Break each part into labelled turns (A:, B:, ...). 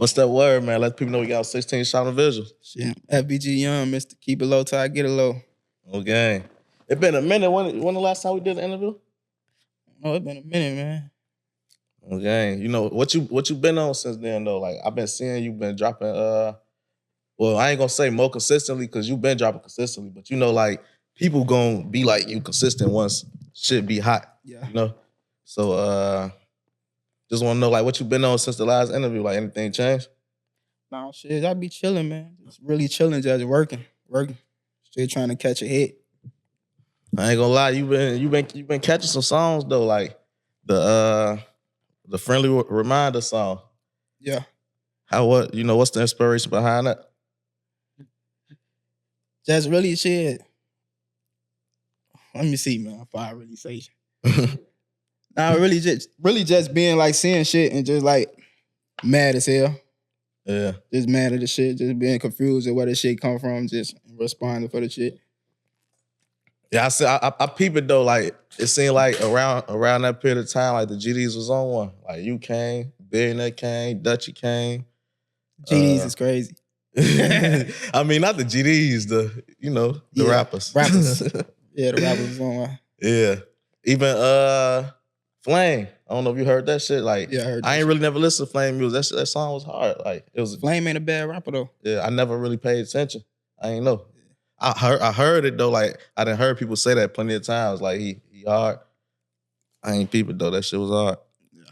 A: What's that word, man? Let people know we got 16 shot on visuals.
B: Shit, FBG Young, Mr. Keep it low till I get it low.
A: Okay. It been a minute. When the last time we did an interview?
B: Oh, it been a minute, man.
A: Okay. You know, what you been on since then, though? Like, I've been seeing you been dropping, well, I ain't gonna say more consistently because you've been dropping consistently, but you know, like, people gonna be like you consistent once shit be hot.
B: Yeah.
A: You know? So, just wanna know, like, what you been on since the last interview? Like, anything changed?
B: Nah, shit, I be chilling, man. Just really chilling, just working. Still trying to catch a hit.
A: I ain't gonna lie, you been catching some songs though, like the Friendly Reminder song.
B: Yeah.
A: What's the inspiration behind that?
B: Just really shit. Let me see, man, if I really say shit. Nah, really just being like seeing shit and just like mad as hell.
A: Yeah.
B: Just mad at the shit, just being confused at where the shit come from, just responding for the shit.
A: Yeah, I peep it though. Like it seemed like around that period of time, like the GDs was on one. Like you came, Billionaire came, Dutchy came.
B: GDs is crazy.
A: I mean, not the GDs, the rappers.
B: Yeah, the rappers was on one.
A: Yeah, even Flame. I don't know if you heard that shit. Like,
B: yeah, I heard.
A: I ain't really never listened to Flame music. That song was hard. Like it was.
B: Flame ain't a bad rapper though.
A: Yeah, I never really paid attention. I ain't know. I heard it though, like I done heard people say that plenty of times, like he hard. I ain't peep it though, that shit was hard.
B: Yeah.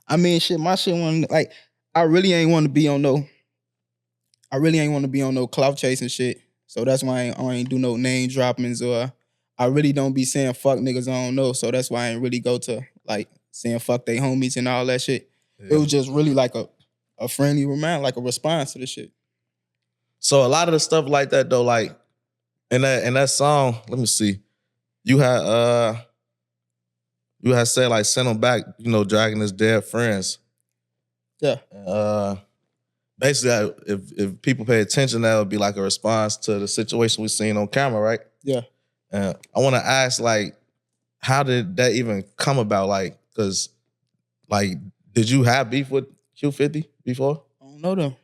B: I mean shit, my shit wasn't like I really ain't want to be on no clout chasing shit. So that's why I ain't do no name droppings or I really don't be saying fuck niggas I don't know. So that's why I ain't really go to like saying fuck they homies and all that shit. Yeah. It was just really like a friendly reminder, like a response to the shit.
A: So a lot of the stuff like that though, like in that song, let me see. You had said like send him back, dragging his dead friends.
B: Yeah.
A: Basically, if people pay attention, that would be like a response to the situation we seen on camera, right?
B: Yeah.
A: I want to ask, like, how did that even come about? Like, cause, like, did you have beef with Q50 before?
B: I don't know them.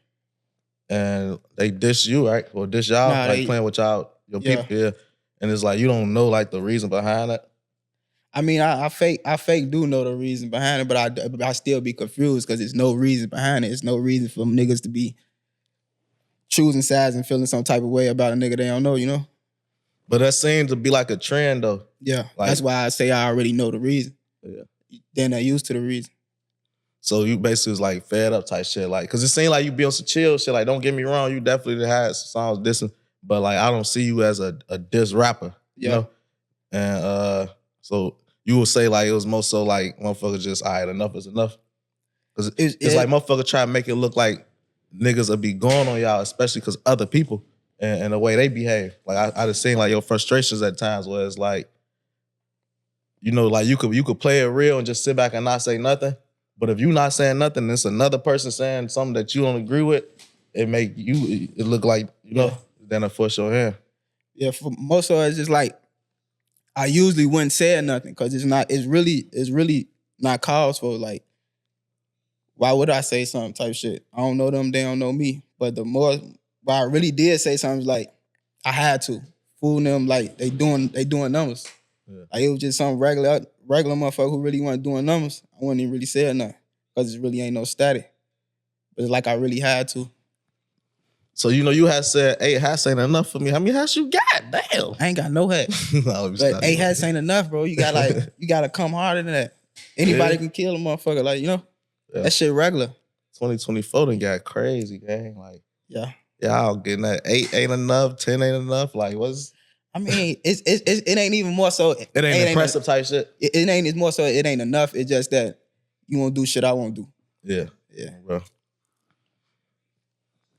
A: And they dish you, right? Or dish y'all,
B: nah,
A: like playing with y'all. Your people here, and it's like you don't know like the reason behind it.
B: I mean, I fake do know the reason behind it, but I still be confused because there's no reason behind it. It's no reason for niggas to be choosing sides and feeling some type of way about a nigga they don't know, you know.
A: But that seems to be like a trend though.
B: Yeah, like, that's why I say I already know the reason.
A: Yeah,
B: then I used to the reason.
A: So you basically was like fed up type shit, like because it seemed like you be on some chill shit. Like don't get me wrong, you definitely had some songs dissing. But like I don't see you as a diss rapper, you know? And so you will say like it was more so like motherfuckers just, all right, enough is enough. Cause it's like motherfuckers try to make it look like niggas will be going on y'all, especially cause other people and the way they behave. Like I just seen like your frustrations at times where it's like, like you could play it real and just sit back and not say nothing. But if you not saying nothing, and it's another person saying something that you don't agree with, it look like, then I force your hand.
B: Yeah, for most of it, it's just like I usually wouldn't say nothing because it's really not cause for like, why would I say something type shit? I don't know them, they don't know me. But the more why I really did say something like I had to fool them like they doing numbers. Yeah. Like it was just some regular motherfucker who really wasn't doing numbers. I wouldn't even really say nothing because it really ain't no static. But it's like I really had to.
A: So, you had said 8 hats ain't enough for me. How many hats you got? Damn.
B: I ain't got no hat.
A: No,
B: but 8 hats ain't enough, bro. You gotta come harder than that. Anybody can kill a motherfucker. Like, that shit regular.
A: 2024 done got crazy, gang. Like,
B: yeah.
A: Y'all getting that 8 ain't enough, 10 ain't enough. Like, what's...
B: I mean, it ain't even more so...
A: It ain't impressive type shit?
B: It ain't, it's more so it ain't enough. It's just that you won't do shit I won't do.
A: Yeah.
B: Yeah.
A: Bro.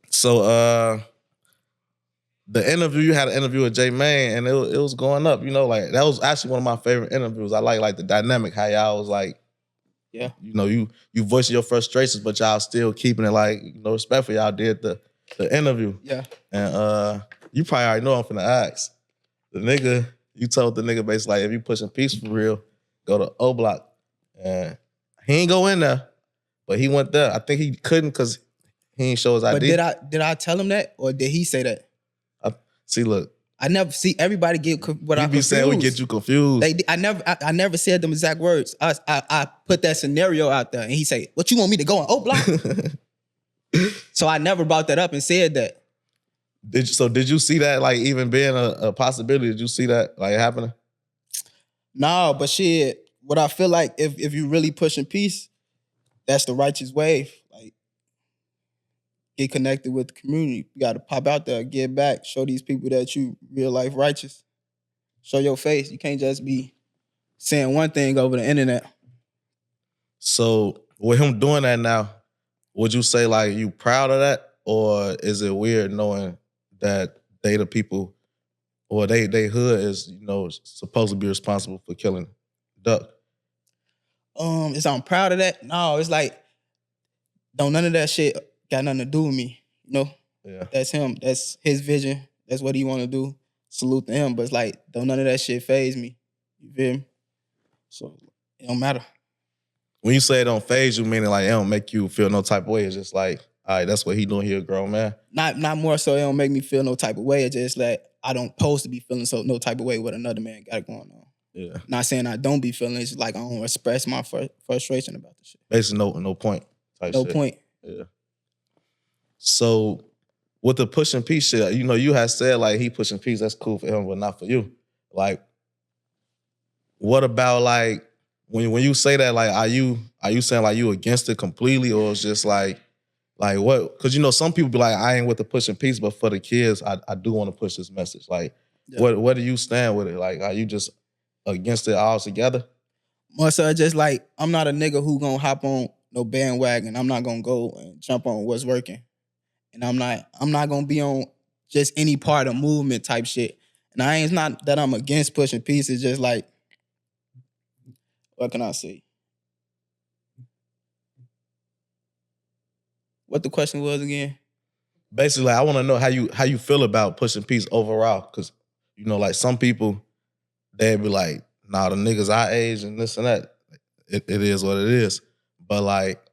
A: So, the interview, you had an interview with J Mane, and it was going up, like, that was actually one of my favorite interviews. I like the dynamic, how y'all was like,
B: yeah,
A: you voicing your frustrations, but y'all still keeping it like, respectful. Y'all did the interview.
B: Yeah.
A: And you probably already know I'm finna ask. You told the nigga basically like, if you pushing peace for real, go to Oblock. And he ain't go in there, but he went there. I think he couldn't because he ain't show his
B: But
A: ID.
B: did I tell him that, or did he say that?
A: See, look.
B: I never see everybody get what I
A: You be saying we get you confused.
B: I never said them exact words. I put that scenario out there, and he say, "What you want me to go on Oblock?" So I never brought that up and said that.
A: Did you see that like even being a possibility? Did you see that like happening?
B: No, but shit, what I feel like if you really pushing peace, that's the righteous way. Like, get connected with the community. You got to pop out there, get back, show these people that you real life righteous. Show your face. You can't just be saying one thing over the internet.
A: So with him doing that now, would you say like you proud of that, or is it weird knowing that they the people, or they hood is supposed to be responsible for killing Duck?
B: Is I'm proud of that? No, it's like don't none of that shit got nothing to do with me.
A: Yeah,
B: that's him. That's his vision. That's what he want to do. Salute to him. But it's like don't none of that shit faze me. You feel me? So it don't matter.
A: When you say it don't faze you, meaning like it don't make you feel no type of way. It's just like, all right, that's what he doing. He a grown man.
B: Not more so it don't make me feel no type of way. It's just like I don't supposed to be feeling no type of way what another man got going on.
A: Yeah.
B: Not saying I don't be feeling. It's like I don't express my frustration about the shit.
A: Basically, no point.
B: No point.
A: Yeah. So with the pushing peace shit, you had said like he pushing peace. That's cool for him, but not for you. Like, what about like when you say that? Like, are you saying like you against it completely, or it's just like what? Because some people be like, I ain't with the pushing peace, but for the kids, I do want to push this message. Like, yeah. What do you stand with it? Like, are you just against it altogether?
B: More so just like I'm not a nigga who gonna hop on no bandwagon. I'm not gonna go and jump on what's working. And I'm not gonna be on just any part of movement type shit. And it's not that I'm against pushing peace. It's just like, what can I say? What the question was again?
A: Basically, I want to know how you feel about pushing peace overall. Because, like some people, they'd be like, nah, the niggas our age and this and that. It is what it is. But like,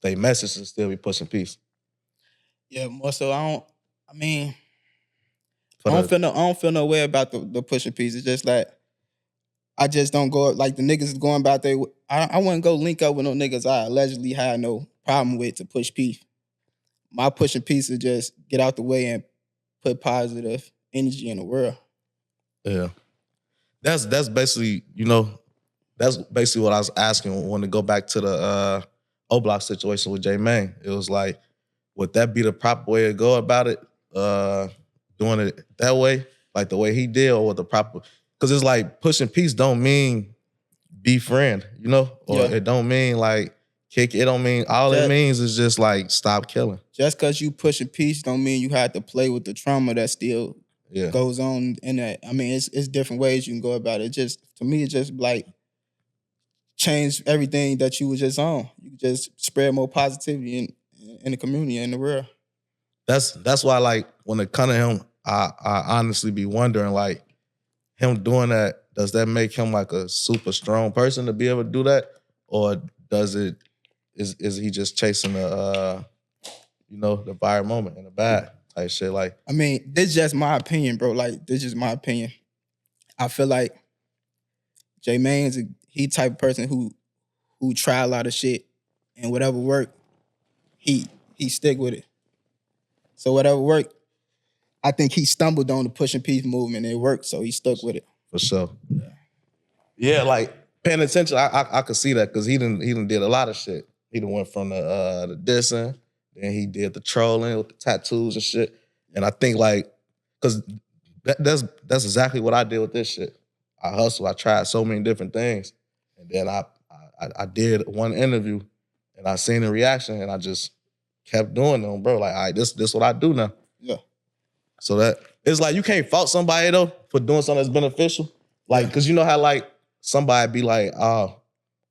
A: they message to still be pushing peace.
B: Yeah, more so I don't feel no way about the pushing peace. It's just like I just don't go like the niggas going about there. I wouldn't go link up with no niggas I allegedly had no problem with to push peace. My pushing peace is just get out the way and put positive energy in the world.
A: Yeah. That's basically, that's basically what I was asking when to go back to the Oblock situation with J Main. It was like, would that be the proper way to go about it? Doing it that way, like the way he did, or with the proper? Because it's like pushing peace don't mean be friend, or it don't mean like kick. It don't mean it means is just like stop killing.
B: Just because you pushing peace don't mean you have to play with the trauma that still goes on in that. I mean, it's different ways you can go about it. To me, it's just like change everything that you was just on. You can just spread more positivity in the community and in the world.
A: That's why, like, when it comes to him, I honestly be wondering, like, him doing that, does that make him like a super strong person to be able to do that? Or is he just chasing the viral moment in the bad type shit? Like,
B: I mean, this is just my opinion, bro. Like, this is my opinion. I feel like J Main is he type of person who try a lot of shit, and whatever work, he stick with it. So whatever worked, I think he stumbled on the pushing peace movement. It worked, so he stuck with it.
A: For sure. Yeah, like paying attention, I could see that because he done did a lot of shit. He done went from the dissing, then he did the trolling with the tattoos and shit. And I think like, because that's exactly what I did with this shit. I hustled. I tried so many different things, and then I did one interview, and I seen the reaction, and I just kept doing them, bro. Like, all right, this what I do now.
B: Yeah.
A: So that it's like you can't fault somebody though for doing something that's beneficial. Like, cause you know how like somebody be like, oh,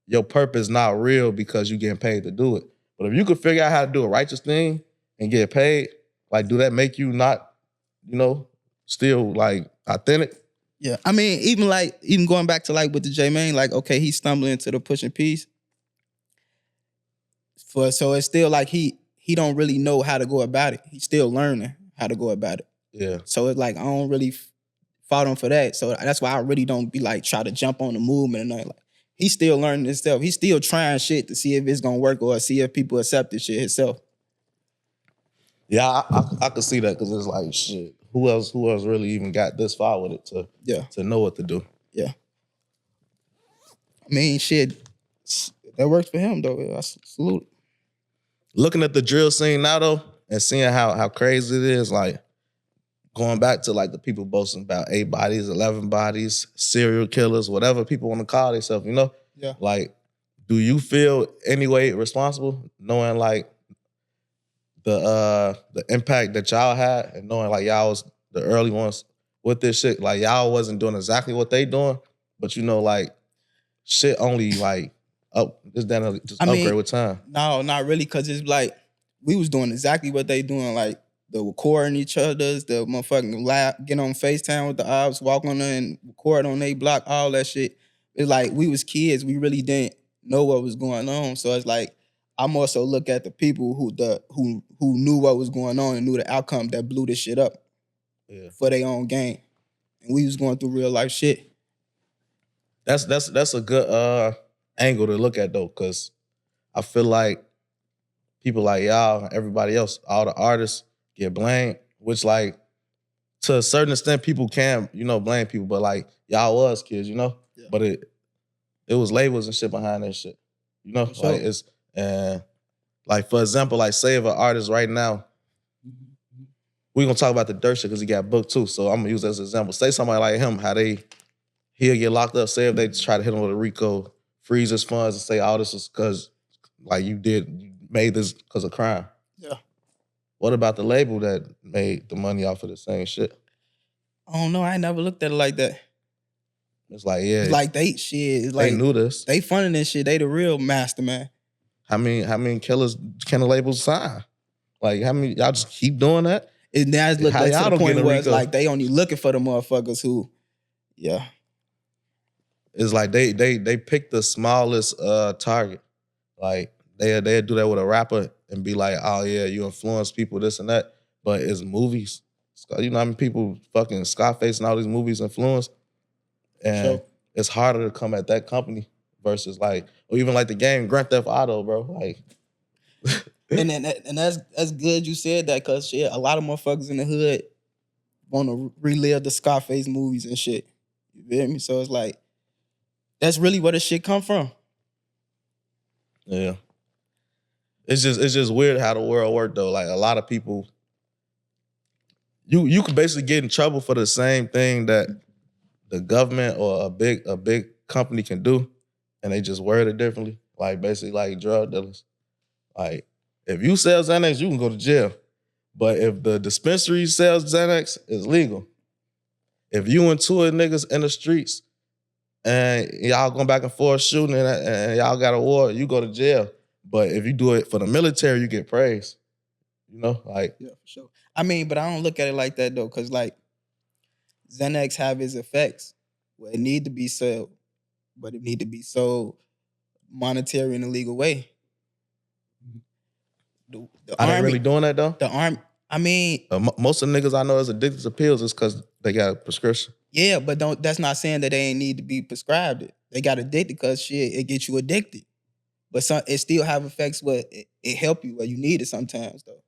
A: your purpose not real because you getting paid to do it. But if you could figure out how to do a righteous thing and get paid, like, do that make you not, still like authentic?
B: Yeah. I mean, even going back to like with the J Main, like, okay, he's stumbling into the pushing peace. So it's still like he he don't really know how to go about it. He's still learning how to go about it.
A: Yeah.
B: So it's like I don't really fault him for that. So that's why I really don't be like try to jump on the movement and nothing. Like he's still learning himself. He's still trying shit to see if it's gonna work or see if people accept this shit himself.
A: Yeah, I could see that because it's like shit. Who else really even got this far with it to know what to do?
B: Yeah. I mean, shit, that works for him though. I salute it.
A: Looking at the drill scene now though, and seeing how crazy it is, like going back to like the people boasting about 8 bodies, 11 bodies, serial killers, whatever people want to call themselves, you know?
B: Yeah.
A: Like, do you feel any way responsible knowing like the impact that y'all had and knowing like y'all was the early ones with this shit? Like y'all wasn't doing exactly what they doing, but you know, like shit only like upgrade with time.
B: No, not really, cause it's like we was doing exactly what they doing, like the recording each other's, the motherfucking lab, get on FaceTime with the ops, walk on there and record on they block, all that shit. It's like we was kids, we really didn't know what was going on. So it's like I'm also look at the people who knew what was going on and knew the outcome that blew this shit up for their own game. And we was going through real life shit.
A: That's a good angle to look at though, because I feel like people like y'all, everybody else, all the artists get blamed, which like to a certain extent people can, you know, blame people, but like y'all was kids, you know? Yeah. But it was labels and shit behind that shit. You know? Sure. Like it's like for example, like say if an artist right now, we're gonna talk about the Durk shit because he got booked too. So I'm gonna use that as an example. Say somebody like him, he'll get locked up. Say if they try to hit him with a RICO, freeze his funds and say all this is because like you made this because of crime.
B: Yeah.
A: What about the label that made the money off of the same shit?
B: I don't know. I ain't never looked at it like that.
A: It's like, yeah.
B: It's like they
A: knew this.
B: They funding this shit. They the real master, man.
A: How many killers can the labels sign? Like how many, y'all just keep doing that?
B: And now it's looked like to the point where it's like they only looking for the motherfuckers who, yeah.
A: It's like they pick the smallest target. Like they'll do that with a rapper and be like, oh yeah, you influence people, this and that. But it's movies. You know how many people fucking Scarface and all these movies influence? And it's harder to come at that company versus like, or even like the game Grand Theft Auto, bro. Like,
B: and that's good you said that, cause shit, a lot of motherfuckers in the hood want to relive the Scarface movies and shit. You feel me? So it's like that's really where the shit come from.
A: Yeah. It's just weird how the world works though. Like a lot of people, you can basically get in trouble for the same thing that the government or a big company can do, and they just word it differently. Like basically like drug dealers. Like if you sell Xanax, you can go to jail. But if the dispensary sells Xanax, it's legal. If you and two of niggas in the streets and y'all going back and forth shooting and y'all got a war, you go to jail. But if you do it for the military, you get praise. You know, like.
B: Yeah, for sure. I mean, but I don't look at it like that though, because like Xanax have its effects where it need to be sold, but it need to be sold monetary in a legal way.
A: Are they really doing that though?
B: The army, I mean,
A: most of the niggas I know is addicted to pills is because they got a prescription.
B: Yeah, but that's not saying that they ain't need to be prescribed it. They got addicted because shit, it gets you addicted. But it still have effects where it help you where you need it sometimes though.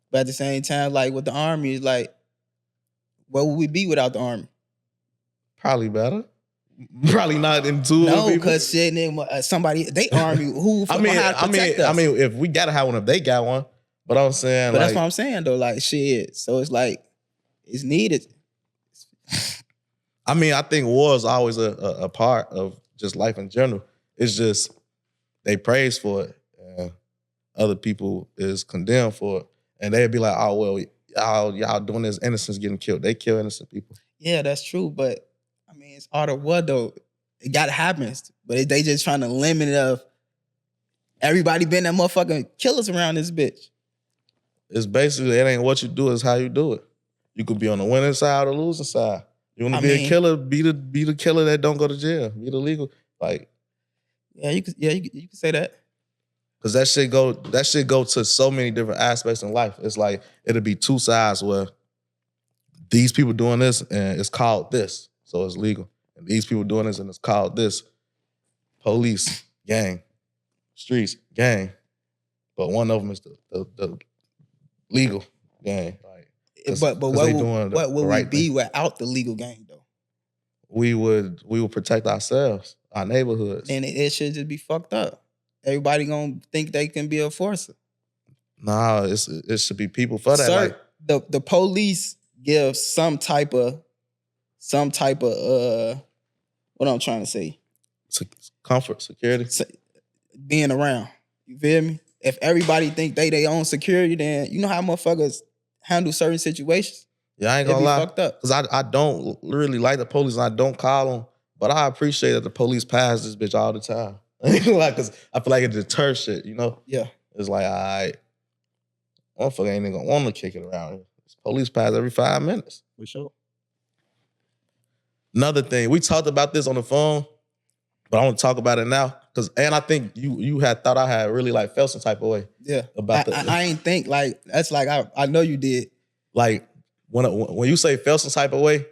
B: But at the same time, like with the army, it's like, where would we be without the army?
A: Probably better. Probably not in two.
B: No, because shit, somebody they army who.
A: I mean, if we gotta have one, if they got one. But I'm saying,
B: but like, that's what I'm saying though. Like shit, so it's like it's needed.
A: I mean, I think war is always a part of just life in general. It's just they praise for it, and other people is condemned for it, and they'd be like, "Oh well, y'all doing this, innocents getting killed. They kill innocent people."
B: Yeah, that's true, but I mean, it's art of war though. It gotta happen, but they just trying to limit it of everybody being that motherfucking killers around this bitch.
A: It's basically it ain't what you do, it's how you do it. You could be on the winning side or the losing side. You want to be a killer, be the killer that don't go to jail. Be the legal, like.
B: Yeah, you could say that.
A: Cause that shit go to so many different aspects in life. It's like it'll be two sides where these people doing this and it's called this, so it's legal. And these people doing this and it's called this. Police, gang, streets, gang. But one of them is the legal gang. Like,
B: but what would we be without the legal gang though?
A: We would protect ourselves, our neighborhoods.
B: And it should just be fucked up. Everybody gonna think they can be a forcer.
A: Nah, it should be people for that.
B: Sir, like, the police give some type of what I'm trying to say.
A: Comfort, security.
B: Being around. You feel me? If everybody think they own security, then you know how motherfuckers handle certain situations.
A: Yeah, I ain't gonna lie.
B: Fucked up.
A: Cause I don't really like the police and I don't call them, but I appreciate that the police pass this bitch all the time. Like, cause I feel like it deters shit, you know?
B: Yeah.
A: It's like, all right, motherfucker ain't even gonna want to kick it around here. Police pass every 5 minutes.
B: For sure.
A: Another thing, we talked about this on the phone, but I want to talk about it now. And I think you had thought I had really like felt some type of way.
B: Yeah.
A: About
B: I ain't think like, that's like, I know you did.
A: Like, when you say felt some type of way,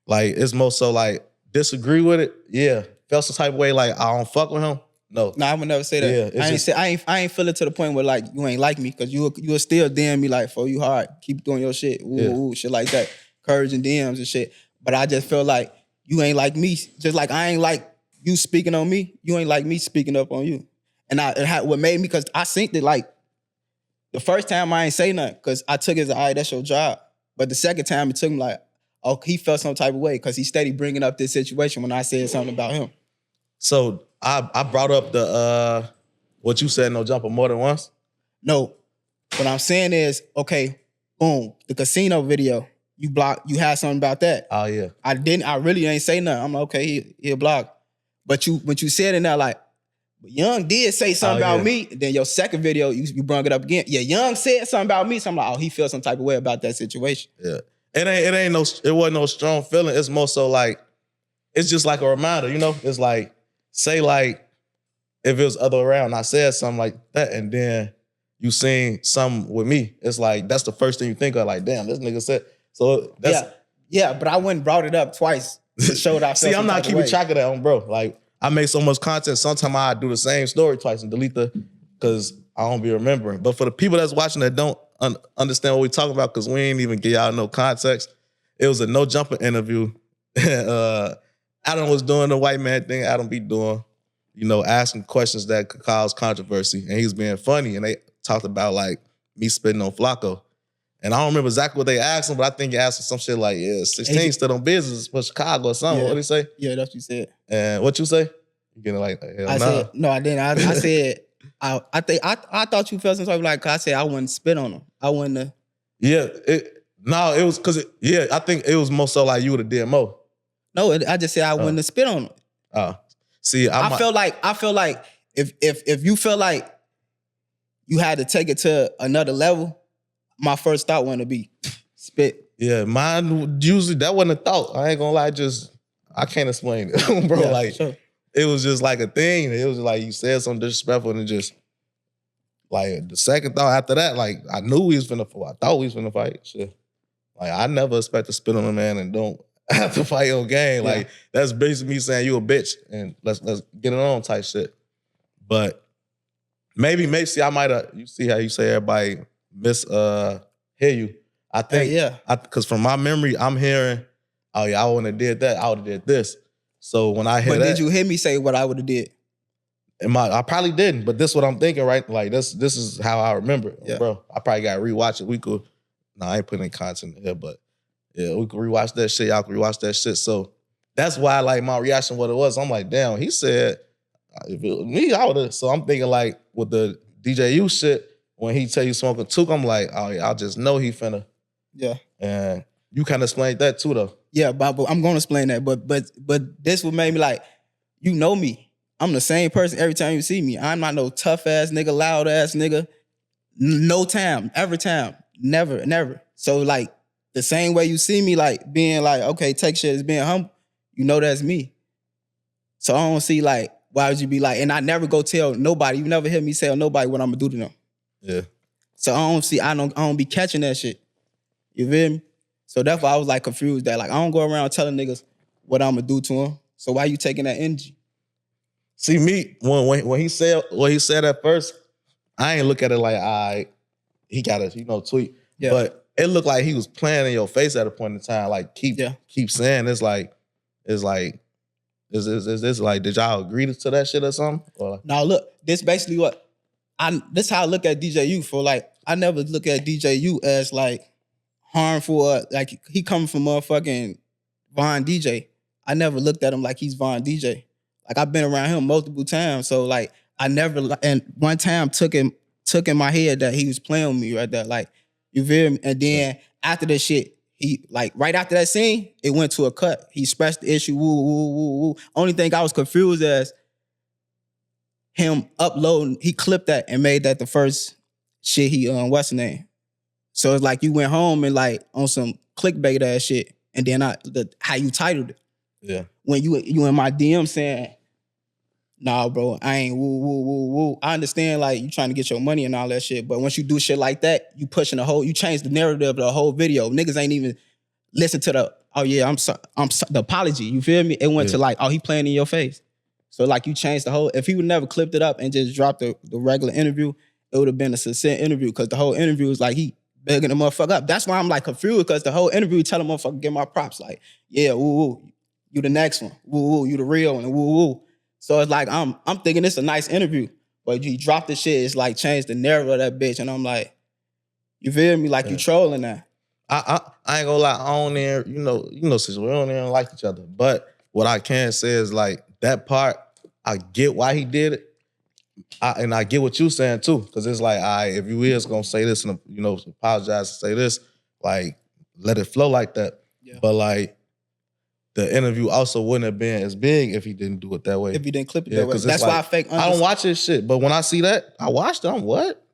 A: like it's more so like disagree with it. Yeah. Felt some type of way, like I don't fuck with him. No.
B: I would never say that. Yeah, I ain't feel it to the point where like you ain't like me, because you will still DM me like, for you hard, keep doing your shit, ooh, shit like that, courage and DMs and shit. But I just feel like you ain't like me, just like I ain't like you speaking on me. You ain't like me speaking up on you. And what made me, because I synced it like the first time I ain't say nothing, because I took it as all right, that's your job. But the second time it took him like, oh, he felt some type of way because he steady bringing up this situation when I said something about him.
A: So I brought up the what you said, no jumper, more than once? No.
B: What I'm saying is, okay, boom, the casino video, you had something about that.
A: Oh yeah.
B: I really ain't say nothing. I'm like, okay, he'll block. But when you said it now, like, Young did say something about me, then your second video, you brought it up again. Yeah, Young said something about me, so I'm like, oh, he feels some type of way about that situation.
A: Yeah. It wasn't no strong feeling. It's more so like, it's just like a reminder, you know? It's like, say like, if it was other around, I said something like that, and then you seen something with me. It's like, that's the first thing you think of, like, damn, this nigga said. So that's...
B: Yeah, but I went and brought it up twice to show that I felt
A: See, I'm not keeping track of that on bro. Like, I make so much content, sometimes I do the same story twice and delete because I don't be remembering. But for the people that's watching that don't understand what we talking about, because we ain't even give y'all no context, it was a no jumper interview. Adam was doing the white man thing Adam be doing, you know, asking questions that could cause controversy. And he was being funny. And they talked about like me spitting on Flacco. And I don't remember exactly what they asked him, but I think he asked him some shit like, 16 still on business for Chicago or something.
B: Yeah.
A: What did he say?
B: Yeah, that's what you said.
A: And what you say? You getting like, hell
B: I said, no, I didn't. I said, I thought you felt some type of like, I said I wouldn't spit on him. I wouldn't.
A: It was because, I think it was more so like you would have did more.
B: No, I just said I wouldn't have spit on him.
A: See, I feel like
B: if you feel like you had to take it to another level, my first thought wouldn't be spit.
A: Yeah, mine usually that wasn't a thought. I ain't gonna lie, I can't explain it, bro.
B: Yeah,
A: like
B: sure.
A: It was just like a thing. It was like you said something disrespectful and just like the second thought after that, like I knew we was finna fight. I thought we was finna fight. Shit. Like I never expect to spit on a man and don't have to fight on game.
B: Yeah.
A: Like that's basically me saying you a bitch and let's get it on type shit. But maybe see I might have, you see how you say everybody hear you. I think because from my memory, I'm hearing, oh yeah, I wouldn't have did that. I would have did this. So when I hear that,
B: did you hear me say what I would have did?
A: I probably didn't, but this is what I'm thinking, right? Like this is how I remember it,
B: Yeah.
A: bro. I probably got to rewatch it. I ain't putting any content in here, but yeah, we could rewatch that shit. Y'all can rewatch that shit. So that's why like my reaction, what it was. I'm like, damn, he said, if it was me, I would have. So I'm thinking like with the DJU shit, when he tell you smoking took, I'm like, oh yeah, I just know he finna.
B: Yeah.
A: And you kind of explained that too, though.
B: Yeah, but I'm gonna explain that. But this what made me like, you know me. I'm the same person every time you see me. I'm not no tough ass nigga, loud ass nigga. No time, every time, never. So like the same way you see me, like being like, okay, take shit as being humble. You know that's me. So I don't see like Why would you be like, and I never go tell nobody. You never hear me tell nobody what I'm gonna do to them.
A: Yeah.
B: So I don't be catching that shit. You feel me? So that's why I was like confused that like I don't go around telling niggas what I'm gonna do to them. So why you taking that energy?
A: See me when he said what he said at first, I ain't look at it like he got a tweet. Yeah. But it looked like he was playing in your face at a point in time. Like keep saying is this like did y'all agree to that shit or something? Or?
B: Now look, this basically this how I look at DJU for like I never look at DJU as like harmful like he coming from motherfucking Von DJ. I never looked at him like he's Von DJ. Like I've been around him multiple times, so like I never and one time took in my head that he was playing with me right there. Like you feel me? And then after that shit, he like right after that scene, it went to a cut. He expressed the issue. Woo woo woo woo. Only thing I was confused as him uploading. He clipped that and made that the first shit he what's the name? So it's like you went home and like on some clickbait ass shit, and then how you titled it.
A: Yeah.
B: When you in my DM saying, nah, bro, I ain't woo, woo, woo, woo. I understand, like, you trying to get your money and all that shit, but once you do shit like that, you pushing you change the narrative of the whole video. Niggas ain't even listen to the apology, you feel me? It went to like, oh, he playing in your face. So like you changed the whole, if he would never clipped it up and just dropped the regular interview, it would have been a succinct interview because the whole interview was like, he begging the motherfucker up. That's why I'm like confused because the whole interview telling motherfucker, get my props. Like, yeah, woo, woo, you the next one. Woo, woo, you the real one, woo, woo. So it's like, I'm thinking it's a nice interview, but you drop the shit, it's like changed the narrative of that bitch. And I'm like, you feel me? Like you trolling that.
A: I ain't gonna lie, I don't even, since we don't even like each other. But what I can say is like that part, I get why he did it. And I get what you saying too. Cause it's like, if you is gonna say this and apologize and say this, like let it flow like that. Yeah. But like, the interview also wouldn't have been as big if he didn't do it that way.
B: If he didn't clip it that way. That's why I fake
A: I don't watch his shit, but when I see that, I watched it. I'm what?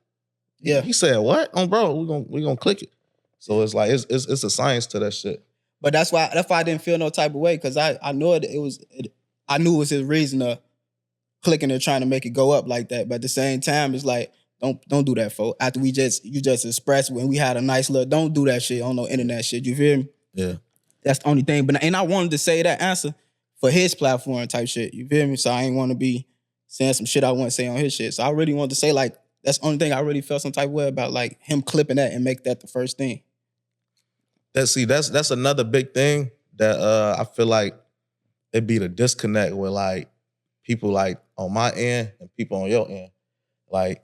A: Yeah. He said what? Bro, we gonna click it. So it's like it's a science to that shit.
B: But that's why I didn't feel no type of way because I knew I knew it was his reason to clicking and trying to make it go up like that. But at the same time, it's like don't do that, folks. After you just expressed when we had a nice look, don't do that shit on no internet shit. You feel me?
A: Yeah.
B: That's the only thing. And I wanted to say that answer for his platform type shit. You feel me? So I ain't want to be saying some shit I wouldn't say on his shit. So I really wanted to say like, that's the only thing I really felt some type of way about, like him clipping that and make that the first thing.
A: That's another big thing that I feel like it'd be the disconnect with like people like on my end and people on your end. Like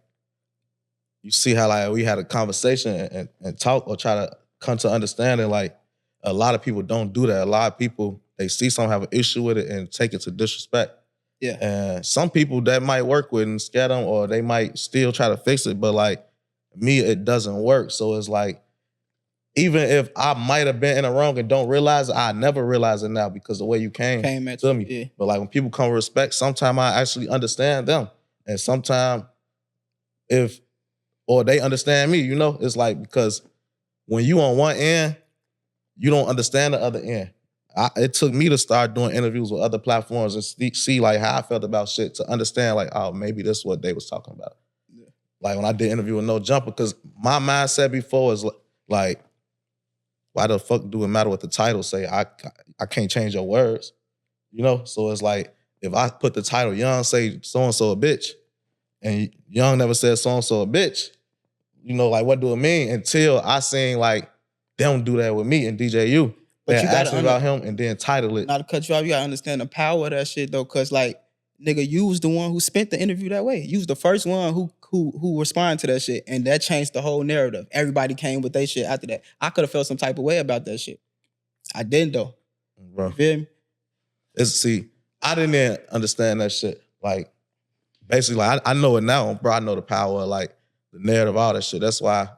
A: you see how like we had a conversation and talk or try to come to understanding like, a lot of people don't do that. A lot of people, they see someone have an issue with it and take it to disrespect.
B: Yeah.
A: And some people that might work with and scare them or they might still try to fix it, but like me, it doesn't work. So it's like, even if I might have been in the wrong and don't realize it, I never realize it now because the way you came to me.
B: Yeah.
A: But like when people come with respect, sometimes I actually understand them. And sometimes or they understand me, it's like, because when you on one end, you don't understand the other end. It took me to start doing interviews with other platforms and see like how I felt about shit to understand like, oh, maybe this is what they was talking about. Yeah. Like when I did interview with No Jumper, because my mindset before is like, why the fuck do it matter what the title say? I can't change your words, So it's like, if I put the title Young say so-and-so a bitch, and Young never said so-and-so a bitch, like what do it mean? Until I seen like, they don't do that with me and DJU. But you gotta ask me about him and then title it.
B: Not to cut you off, you gotta understand the power of that shit though, cause like, nigga, you was the one who spent the interview that way. You was the first one who responded to that shit, and that changed the whole narrative. Everybody came with their shit after that. I could have felt some type of way about that shit. I didn't though.
A: Bro.
B: You feel me?
A: I didn't even understand that shit. Like, basically, like, I know it now, bro. I know the power of like the narrative, all that shit. That's why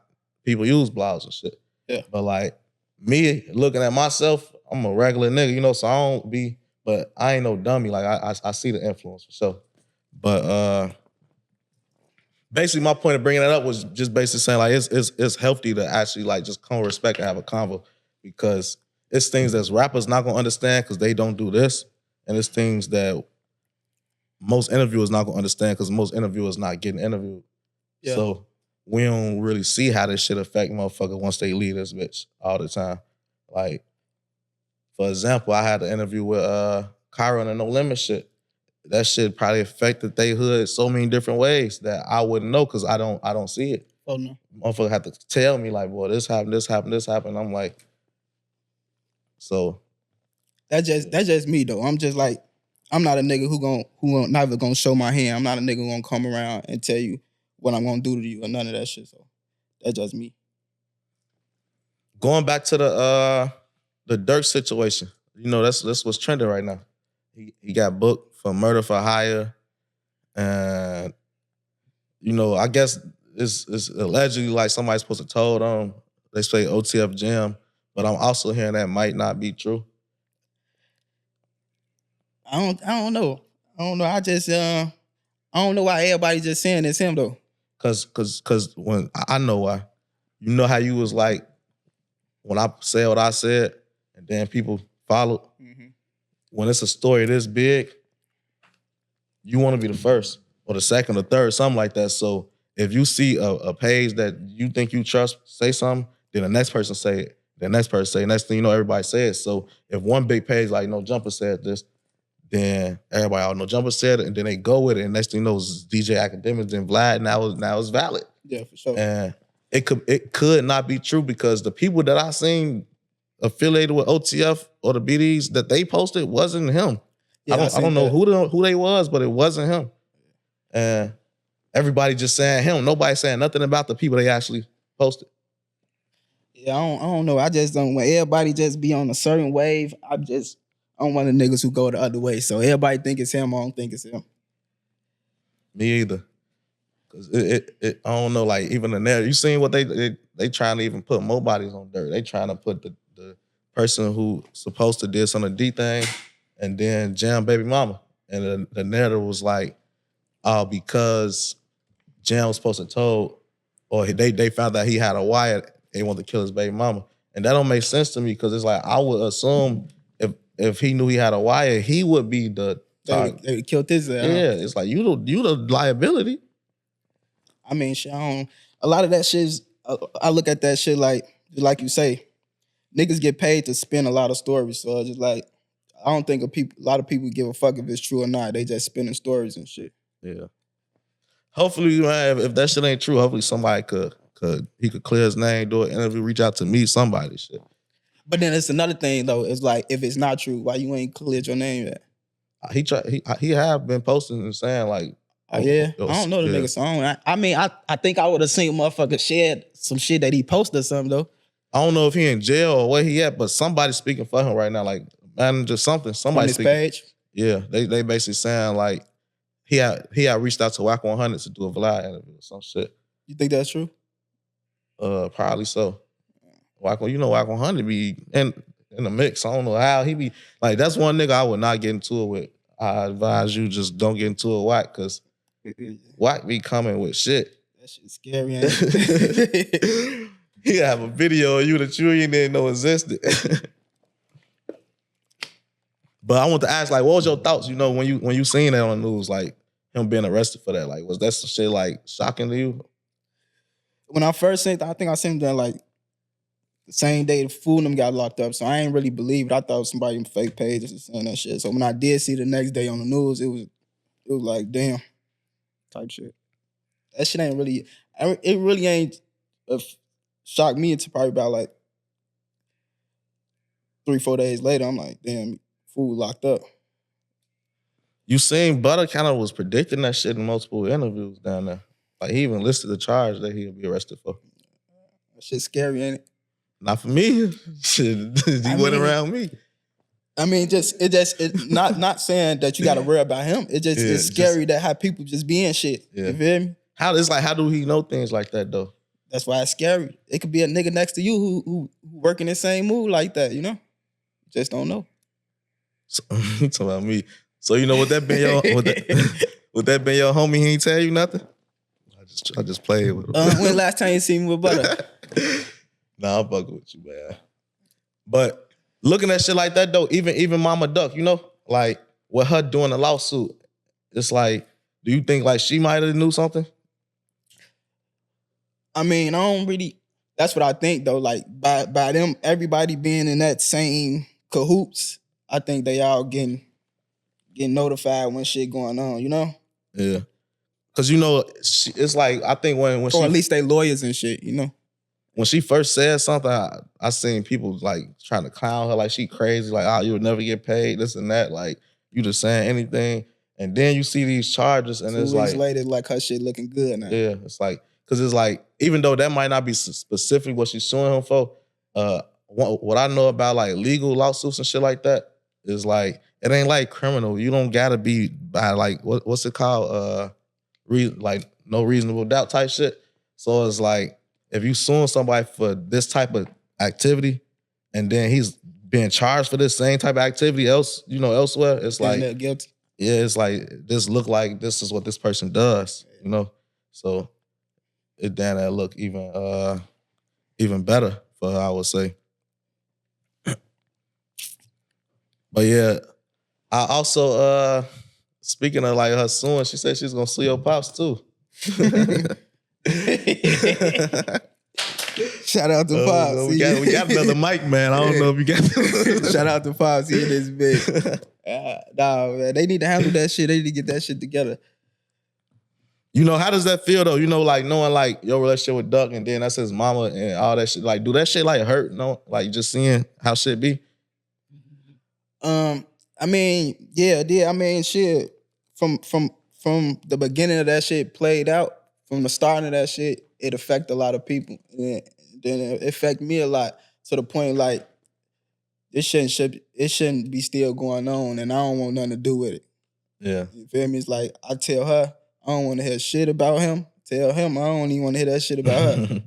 A: people use blogs and shit.
B: Yeah.
A: But like me looking at myself, I'm a regular nigga, so I don't be, but I ain't no dummy. Like I see the influence for sure. But basically my point of bringing that up was just basically saying like it's healthy to actually like just come with respect and have a convo, because it's things that rappers not gonna understand because they don't do this, and it's things that most interviewers not gonna understand because most interviewers not getting interviewed. Yeah. So we don't really see how this shit affect motherfuckers once they leave this bitch all the time. Like, for example, I had an interview with Kyra on the No Limit shit. That shit probably affected they hood so many different ways that I wouldn't know because I don't see it.
B: Oh no.
A: Motherfucker had to tell me like, boy, this happened, this happened, this happened. I'm like, so
B: that's just me though. I'm just like, I'm not a nigga who never gonna show my hand. I'm not a nigga who gonna come around and tell you what I'm gonna do to you or none of that shit. So that's just me.
A: Going back to the Durk situation, you know, that's what's trending right now. He got booked for murder for hire, and you know, I guess it's allegedly like somebody's supposed to told him. They say OTF jam, but I'm also hearing that might not be true.
B: I don't know. I just I don't know why everybody just saying it's him though.
A: Cause when I know why. You know how you was like when I said what I said, and then people followed. Mm-hmm. When it's a story this big, you want to be the first or the second or third, something like that. So if you see a page that you think you trust say something, then the next person say it. The next person say it. Next thing you know, everybody says. So if one big page like No Jumper said this, then everybody all know Jumper said it, and then they go with it, and next thing you know, it's DJ Academics and Vlad, now it's valid.
B: Yeah, for sure.
A: And it could not be true because the people that I seen affiliated with OTF or the BDs that they posted wasn't him. Yeah, I don't know who they was, but it wasn't him. And everybody just saying him. Nobody saying nothing about the people they actually posted.
B: Yeah, I don't know. I just don't. When everybody just be on a certain wave, I'm one of the niggas who go the other way. So everybody think it's him. I don't think it's him.
A: Me either. Cause I don't know. Like even the narrative, you seen what they trying to even put more bodies on Durk. They trying to put the person who supposed to did some of the D thing, and then jam baby mama. And the narrative was like, because Jam was supposed to told, or they found out he had a wire, they wanted to kill his baby mama. And that don't make sense to me because it's like I would assume if he knew he had a wire, he would be the
B: target. They would killed his ass.
A: Yeah, it's like you the liability.
B: I mean, shit, a lot of that shit is, I look at that shit like you say, niggas get paid to spin a lot of stories. So it's just like, I don't think a lot of people give a fuck if it's true or not. They just spinning stories and shit.
A: Yeah. Hopefully, man, if that shit ain't true, hopefully somebody could clear his name, do an interview, reach out to me, somebody, shit.
B: But then it's another thing though. It's like if it's not true, why you ain't cleared your name yet?
A: He have been posting and saying like,
B: oh yeah, I don't know the nigga song. I mean, I think I would have seen a motherfucker shared some shit that he posted or something though.
A: I don't know if he in jail or where he at, but somebody's speaking for him right now, like manager something. Somebody
B: on his page.
A: Yeah, they basically saying like he had reached out to Wack 100 to do a Vlad interview or some shit.
B: You think that's true?
A: Probably so. Wack 100 be in the mix. I don't know how he be like. That's one nigga I would not get into it with. I advise you just don't get into it, Wack, because Wack be coming with shit.
B: That shit's scary. Ain't it?
A: He have a video of you that you didn't know existed. But I want to ask, like, what was your thoughts? You know, when you seen that on the news, like him being arrested for that, like, was that some shit like shocking to you?
B: When I first seen that, I think I seen that like the same day the fool and them got locked up. So I ain't really believe it. I thought somebody in fake pages was saying that shit. So when I did see the next day on the news, it was like, damn, type shit. That shit ain't really, it really ain't shocked me until probably about like 3-4 days later. I'm like, damn, fool locked up.
A: You seen Butter kind of was predicting that shit in multiple interviews down there. Like he even listed the charge that he'll be arrested for.
B: That shit's scary, ain't it?
A: Not for me. Shit, he went around me.
B: I mean, it's not saying that you got to worry about him. It's scary that how people just being shit. Yeah. You feel me?
A: How do he know things like that though?
B: That's why it's scary. It could be a nigga next to you who work in the same mood like that, you know? Just don't know.
A: So, you talking about me. So you know would that been your homie? He ain't tell you nothing? I just played with him.
B: When last time you seen me with Butter?
A: Nah, I'm fucking with you, man. But looking at shit like that though, even Mama Duck, you know, like with her doing a lawsuit, it's like, do you think like she might have knew something?
B: I mean, I don't really. That's what I think though. Like by them, everybody being in that same cahoots, I think they all getting notified when shit going on. You know?
A: Yeah. Cause it's like I think when
B: or at least they lawyers and shit. You know?
A: When she first said something, I seen people like trying to clown her like she crazy, like, oh, you would never get paid, this and that. Like, you just saying anything. And then you see these charges and
B: 2
A: it's
B: weeks
A: like
B: later, like her shit looking good now.
A: Yeah, it's like, cause it's like, even though that might not be specifically what she's suing him for, what I know about like legal lawsuits and shit like that is like, it ain't like criminal. You don't gotta be by like, what's it called? Like no reasonable doubt type shit. So it's like, if you suing somebody for this type of activity, and then he's being charged for this same type of activity elsewhere, it's like
B: they're guilty.
A: Yeah, it's like this look like this is what this person does, you know. So it damn that look even better for her, I would say. But yeah, I also speaking of like her suing, she said she's gonna sue your pops too.
B: Shout out to Pops.
A: We got another mic, man. I don't know if you got
B: Shout out to Pops. He in this bitch. Nah, man. They need to handle that shit. They need to get that shit together.
A: You know, how does that feel though? You know, like knowing like your relationship with Duck and then that's his mama and all that shit. Like, do that shit like hurt? No, like just seeing how shit be?
B: I mean, yeah. I mean, shit. From the beginning of that shit played out, from the starting of that shit, it affect a lot of people. And then it affect me a lot to the point like it shouldn't be still going on, and I don't want nothing to do with it.
A: Yeah.
B: You feel me? It's like I tell her I don't want to hear shit about him. Tell him I don't even want to hear that shit about her.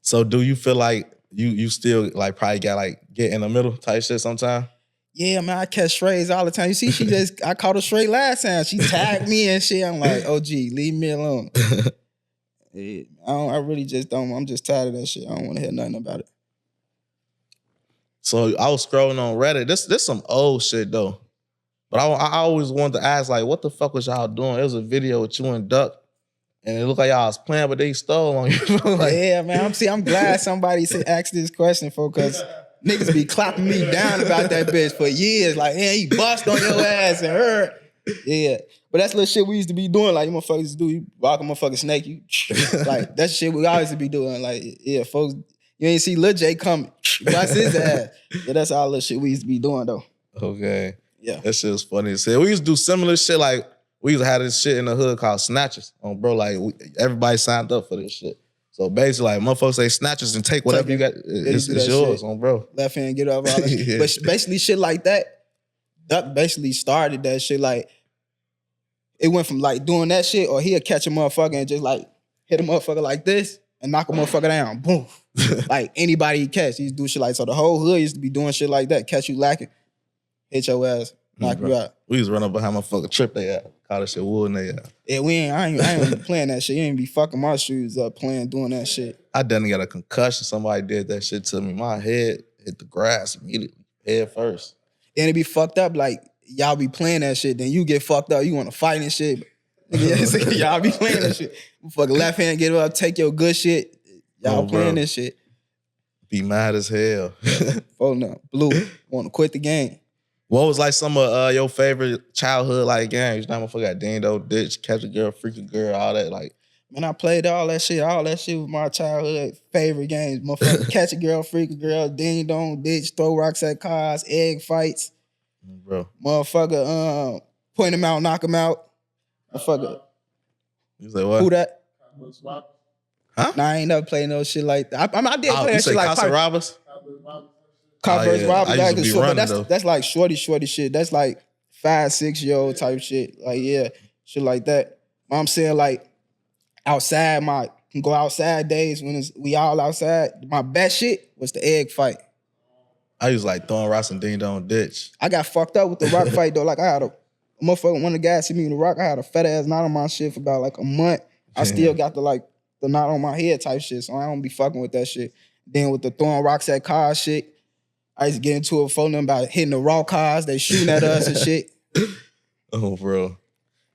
A: So do you feel like you still like probably got like get in the middle type shit sometime?
B: Yeah, man, I catch strays all the time. You see, I caught a stray last time. She tagged me and shit. I'm like, oh, gee, leave me alone. Yeah, I really just don't. I'm just tired of that shit. I don't want to hear nothing about it.
A: So I was scrolling on Reddit. This some old shit though. But I always wanted to ask, like, what the fuck was y'all doing? It was a video with you and Duck, and it looked like y'all was playing, but they stole on you. Like,
B: yeah, man. I'm glad somebody asked this question for, because niggas be clapping me down about that bitch for years. Like, yeah, he bust on your ass and hurt. Yeah. But that's little shit we used to be doing. Like, you motherfuckers do, you rock a motherfucking snake, you like, that's shit we always be doing. Like, yeah, folks, you ain't see Lil J come, bust his ass. Yeah, that's all the shit we used to be doing, though.
A: Okay.
B: Yeah.
A: That shit was funny as hell. We used to do similar shit. Like, we used to have this shit in the hood called snatchers. Bro, like, everybody signed up for this shit. So basically, like, motherfuckers say snatchers and take whatever you got. It's yours, bro.
B: Left hand, get off all that. Yeah. But basically, shit like that, Duck basically started that shit. Like, it went from, like, doing that shit, or he'll catch a motherfucker and just, like, hit a motherfucker like this and knock a motherfucker down. Boom. Like, anybody he catch, he used to do shit like, so the whole hood used to be doing shit like that. Catch you lacking, hit your ass, knock you out.
A: We used to run up behind my fucking trip they had. Call that shit wood in they had.
B: Yeah, I ain't playing that shit. You ain't be fucking my shoes up doing that shit.
A: I done got a concussion. Somebody did that shit to me. My head hit the grass immediately, head first.
B: And it be fucked up, like, y'all be playing that shit, then you get fucked up, you want to fight and shit. Y'all be playing that shit. Fucking left hand, get up, take your good shit. Y'all playing this shit.
A: Be mad as hell.
B: Oh no, blue, want to quit the game.
A: What was like some of your favorite childhood like games? You know, motherfucker got Ding Dong Ditch, Catch a Girl, Freak a Girl, all that. Like,
B: man, I played all that shit. All that shit was my childhood favorite games. Motherfucker, Catch a Girl, Freak a Girl, Ding Dong Ditch, Throw Rocks at Cars, Egg Fights.
A: Bro.
B: Motherfucker, point him out, knock him out. Motherfucker.
A: You say what?
B: Who that?
A: Huh?
B: Nah, I ain't never played no shit like that. I did play that shit like
A: Casa Robbers?
B: Cop vs. Robbers.
A: But
B: that's like shorty shit. That's like 5-6-year-old type shit. Like, yeah, shit like that. I'm saying, like, outside, can go outside days when we all outside. My best shit was the egg fight.
A: I used like throwing rocks and Ding Dong Ditch.
B: I got fucked up with the rock fight though. Like, I had a motherfucker, one of the guys hit me with the rock. I had a fat ass knot on my shit for about like a month. I still got the knot on my head type shit, so I don't be fucking with that shit. Then with the throwing rocks at cars shit, I used to get into it for them about hitting the raw cars. They shooting at us and shit.
A: Oh, bro.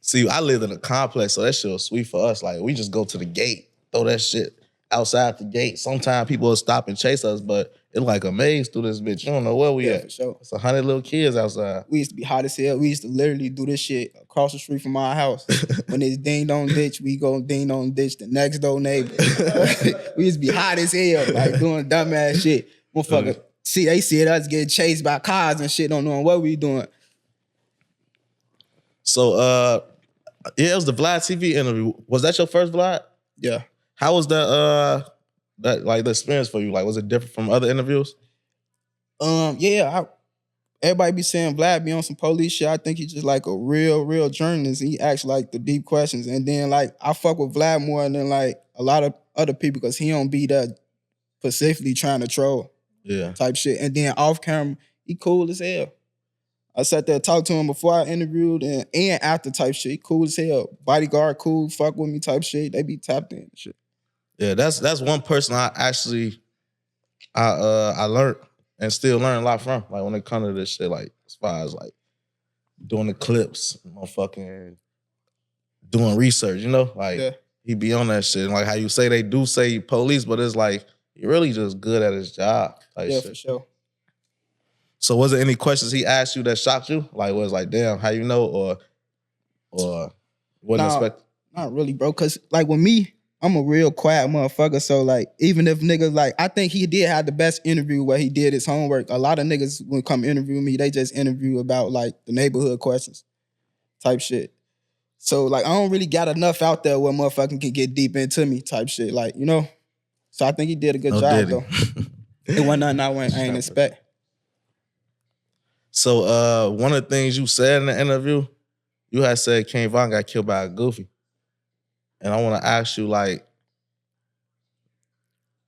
A: See, I lived in a complex, so that shit was sweet for us. Like, we just go to the gate, throw that shit outside the gate. Sometimes people will stop and chase us, but it's like a maze through this bitch. You don't know where we at.
B: For sure.
A: It's 100 little kids outside.
B: We used to be hot as hell. We used to literally do this shit across the street from our house. When it's ding dong ditch, we go ding dong ditch the next door neighbor. We used to be hot as hell, like doing dumbass shit. Motherfucker, they see us get chased by cars and shit, don't know what we doing.
A: So, yeah, it was the Vlad TV interview. Was that your first Vlad?
B: Yeah.
A: How was that like the experience for you? Like, was it different from other interviews?
B: Yeah, everybody be saying Vlad be on some police shit. I think he's just like a real journalist. He asks like the deep questions. And then like I fuck with Vlad more than like a lot of other people because he don't be that specifically trying to troll.
A: Yeah.
B: Type shit. And then off camera, he cool as hell. I sat there and talked to him before I interviewed and after type shit. He cool as hell. Bodyguard cool, fuck with me type shit. They be tapped in and shit.
A: Yeah, that's one person I learned and still learn a lot from. Like when it comes to this shit, like as far as like doing the clips, motherfucking doing research, you know? Like he be on that shit. And like how you say they do say police, but it's like he really just good at his job.
B: Yeah, shit. For sure.
A: So was there any questions he asked you that shocked you? Like was like, damn, how you know? Or wasn't expected?
B: Not really, bro. Cause like with me, I'm a real quiet motherfucker. So like, even if niggas like, I think he did have the best interview where he did his homework. A lot of niggas when come interview me, they just interview about like the neighborhood questions type shit. So like, I don't really got enough out there where motherfucking can get deep into me type shit. Like, you know? So I think he did a good job though. It wasn't nothing I ain't expect.
A: So one of the things you said in the interview, you had said King Von got killed by a goofy. And I want to ask you, like,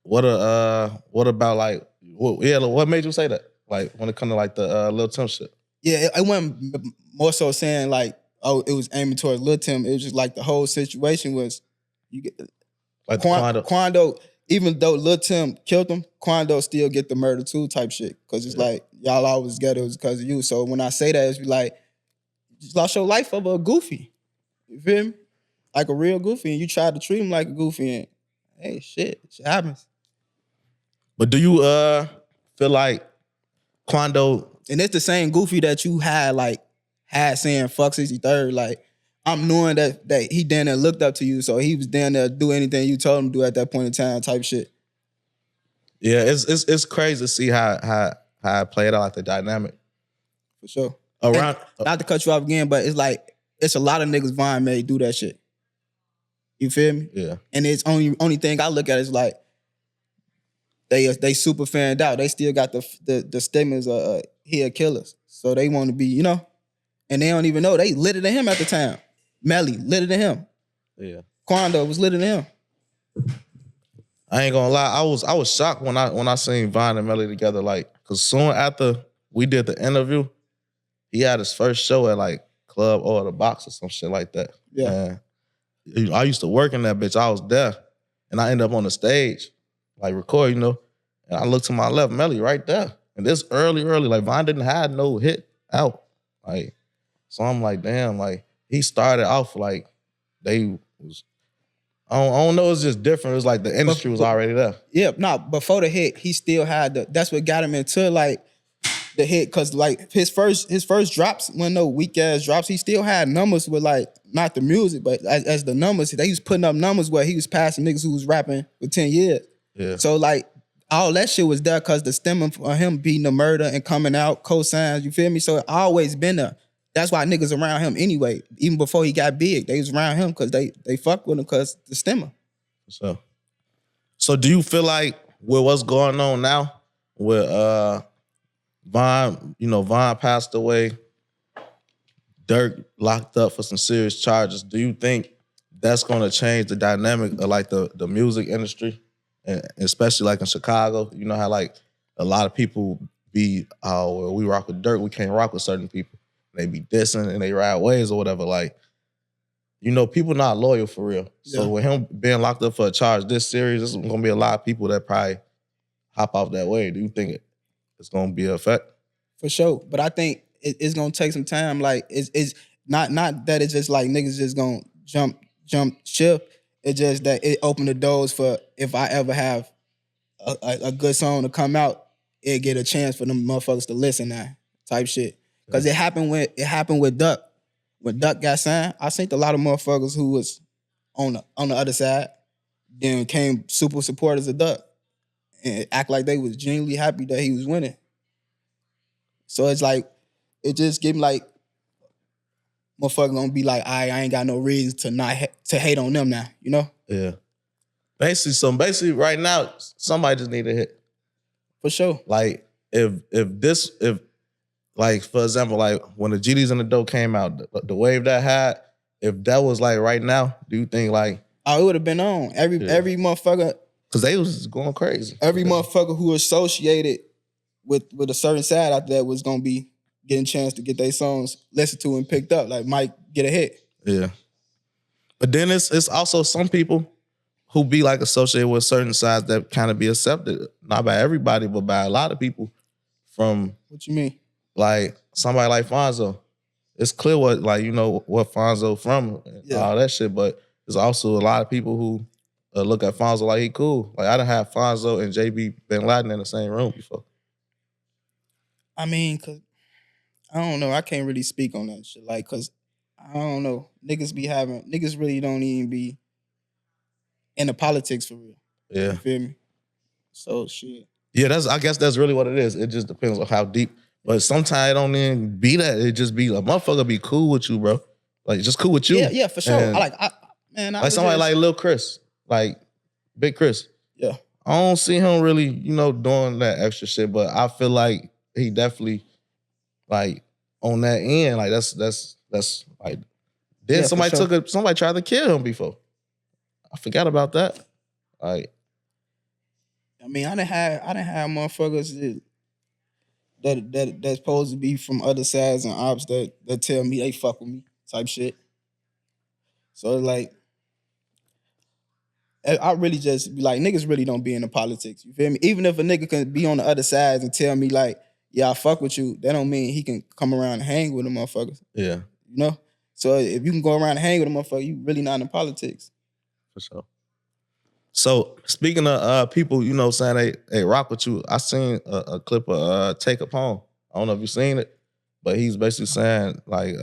A: what about like, what made you say that? Like when it comes to like the Lil Tim shit.
B: Yeah, it wasn't more so saying like, oh, it was aiming towards Lil Tim. It was just like the whole situation was, you get like Quando, even though Lil Tim killed him, Quando still get the murder too type shit. Cause it's like, y'all always get it was because of you. So when I say that, it's like, you just lost your life over a goofy. You feel me? Like a real goofy, and you tried to treat him like a goofy, and hey, shit happens.
A: But do you feel like Quando...
B: And it's the same goofy that you had saying fuck 63rd, like, I'm knowing that he down there looked up to you, so he was down there do anything you told him to do at that point in time type shit.
A: Yeah, it's crazy to see how it played out, like the dynamic.
B: For sure. Not to cut you off again, but it's like, it's a lot of niggas Vine made do that shit. You feel me?
A: Yeah.
B: And it's only thing I look at is like, they super fanned out. They still got the stigmas of he a killer. So they want to be, you know, and they don't even know. They litter than him at the time. Melly litter than him.
A: Yeah.
B: Quando was litter than him.
A: I ain't gonna lie, I was shocked when I seen Vine and Melly together, like, cause soon after we did the interview, he had his first show at like Club or the Box or some shit like that.
B: Yeah.
A: And I used to work in that bitch. I was there. And I ended up on the stage, like record, you know. And I looked to my left, Melly right there. And this early, like Vine didn't have no hit out. Like, so I'm like, damn, like he started off like they was, I don't know, it's just different. It was like the industry was already there.
B: Yeah, no, before the hit, he still had that's what got him into like the hit, cause like his first drops, when no weak ass drops, he still had numbers with like, not the music, but as the numbers, they was putting up numbers where he was passing niggas who was rapping for 10 years.
A: Yeah.
B: So like all that shit was there cause the stemming for him beating the murder and coming out, cosigns, you feel me? So it always been there. That's why niggas around him anyway. Even before he got big, they was around him cause they fuck with him cause the stemmer.
A: So do you feel like with what's going on now with Von, you know, Von passed away, Durk locked up for some serious charges. Do you think that's gonna change the dynamic of like the music industry? And especially like in Chicago, you know how like a lot of people be, oh, well, we rock with Durk, we can't rock with certain people. They be dissing and they ride ways or whatever. Like, you know, people not loyal for real. So
B: Yeah.
A: with him being locked up for a charge this serious, there's gonna be a lot of people that probably hop off that way. Do you think it's gonna be an effect?
B: For sure. But I think it's gonna take some time. Like it's not that it's just like niggas just gonna jump ship. It's just that it opened the doors for if I ever have a good song to come out, it get a chance for them motherfuckers to listen now, type shit. Cause it happened with Duck. When Duck got signed, I seen a lot of motherfuckers who was on the other side, then came super supporters of Duck and act like they was genuinely happy that he was winning. So it's like, it just give me like, motherfucker gonna be like, I ain't got no reason to not to hate on them now, you know?
A: Yeah. Basically right now, somebody just need a hit.
B: For sure.
A: Like if like for example, like when the GDs and the Dope came out, the wave that had, if that was like right now, do you think like
B: it would have been on. Every motherfucker,
A: because they was going crazy.
B: Every motherfucker who associated with a certain side out there was gonna be getting a chance to get their songs listened to and picked up. Like might get a hit.
A: Yeah. But then it's also some people who be like associated with certain sides that kind of be accepted, not by everybody, but by a lot of people. From
B: what you mean?
A: Like somebody like Fonzo. It's clear what what Fonzo from and all that shit, but there's also a lot of people who look at Fonzo like he cool. Like I done had Fonzo and JB Bin Laden in the same room before.
B: I mean, cause I don't know. I can't really speak on that shit. Like, cause I don't know. Niggas really don't even be in the politics for real.
A: Yeah.
B: You feel me? So shit.
A: Yeah, I guess that's really what it is. It just depends on how deep. But sometimes it don't even be that. It just be a motherfucker be cool with you, bro. Like just cool with you.
B: Yeah, for sure.
A: And
B: I
A: somebody like Lil Chris, like Big Chris.
B: Yeah.
A: I don't see him really, doing that extra shit, but I feel like he definitely like on that end, like that's like then somebody tried to kill him before. I forgot about that. Like
B: I mean, I done had motherfuckers that's supposed to be from other sides and ops that tell me they fuck with me type shit. So like, I really just be like, niggas really don't be in the politics. You feel me? Even if a nigga can be on the other sides and tell me like, yeah, I fuck with you, that don't mean he can come around and hang with them motherfuckers.
A: Yeah.
B: You know? So if you can go around and hang with them motherfuckers, you really not in politics.
A: For sure. So speaking of people, saying they rock with you, I seen a clip of Take Up Home. I don't know if you seen it, but he's basically saying like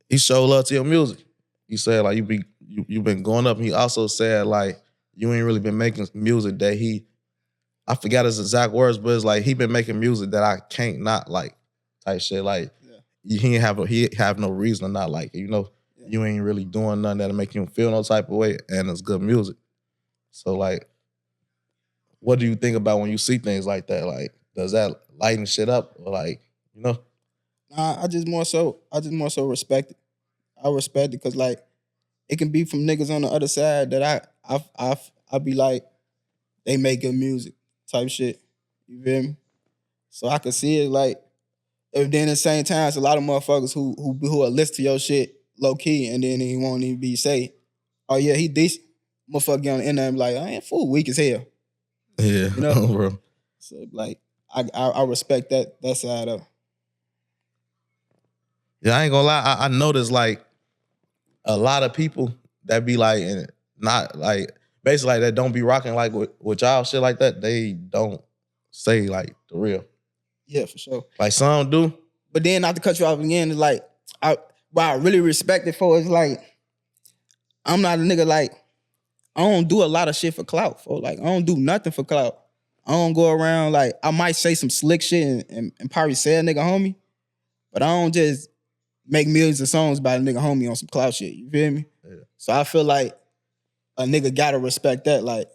A: he showed love to your music. He said like you've been going up. And he also said like you ain't really been making music that I forgot his exact words, but it's like he been making music that I can't not like type shit. Like he have no reason to not like it, You ain't really doing nothing that'll make you feel no type of way, and it's good music. So, like, what do you think about when you see things like that? Like, does that lighten shit up, or like,
B: Nah, I just more so respect it. I respect it because like it can be from niggas on the other side that I be like they make good music type shit. You feel me? So I can see it like. If then at the same time, it's a lot of motherfuckers who will listen to your shit low key, and then he won't even be say, "Oh yeah, he decent." Motherfucker get on the internet and be like, "I ain't fool, weak as hell."
A: Yeah, bro.
B: So like, I respect that side of.
A: Yeah, I ain't gonna lie. I noticed like a lot of people that be like, and not like basically like that don't be rocking like with y'all shit like that. They don't say like the real.
B: Yeah, for sure.
A: Like some do.
B: But then not to cut you off again, it's like what I really respect it for is like I'm not a nigga like I don't do a lot of shit for clout. For like I don't do nothing for clout. I don't go around like I might say some slick shit and probably say a nigga homie, but I don't just make millions of songs by a nigga homie on some clout shit. You feel me?
A: Yeah.
B: So I feel like a nigga gotta respect that. Like,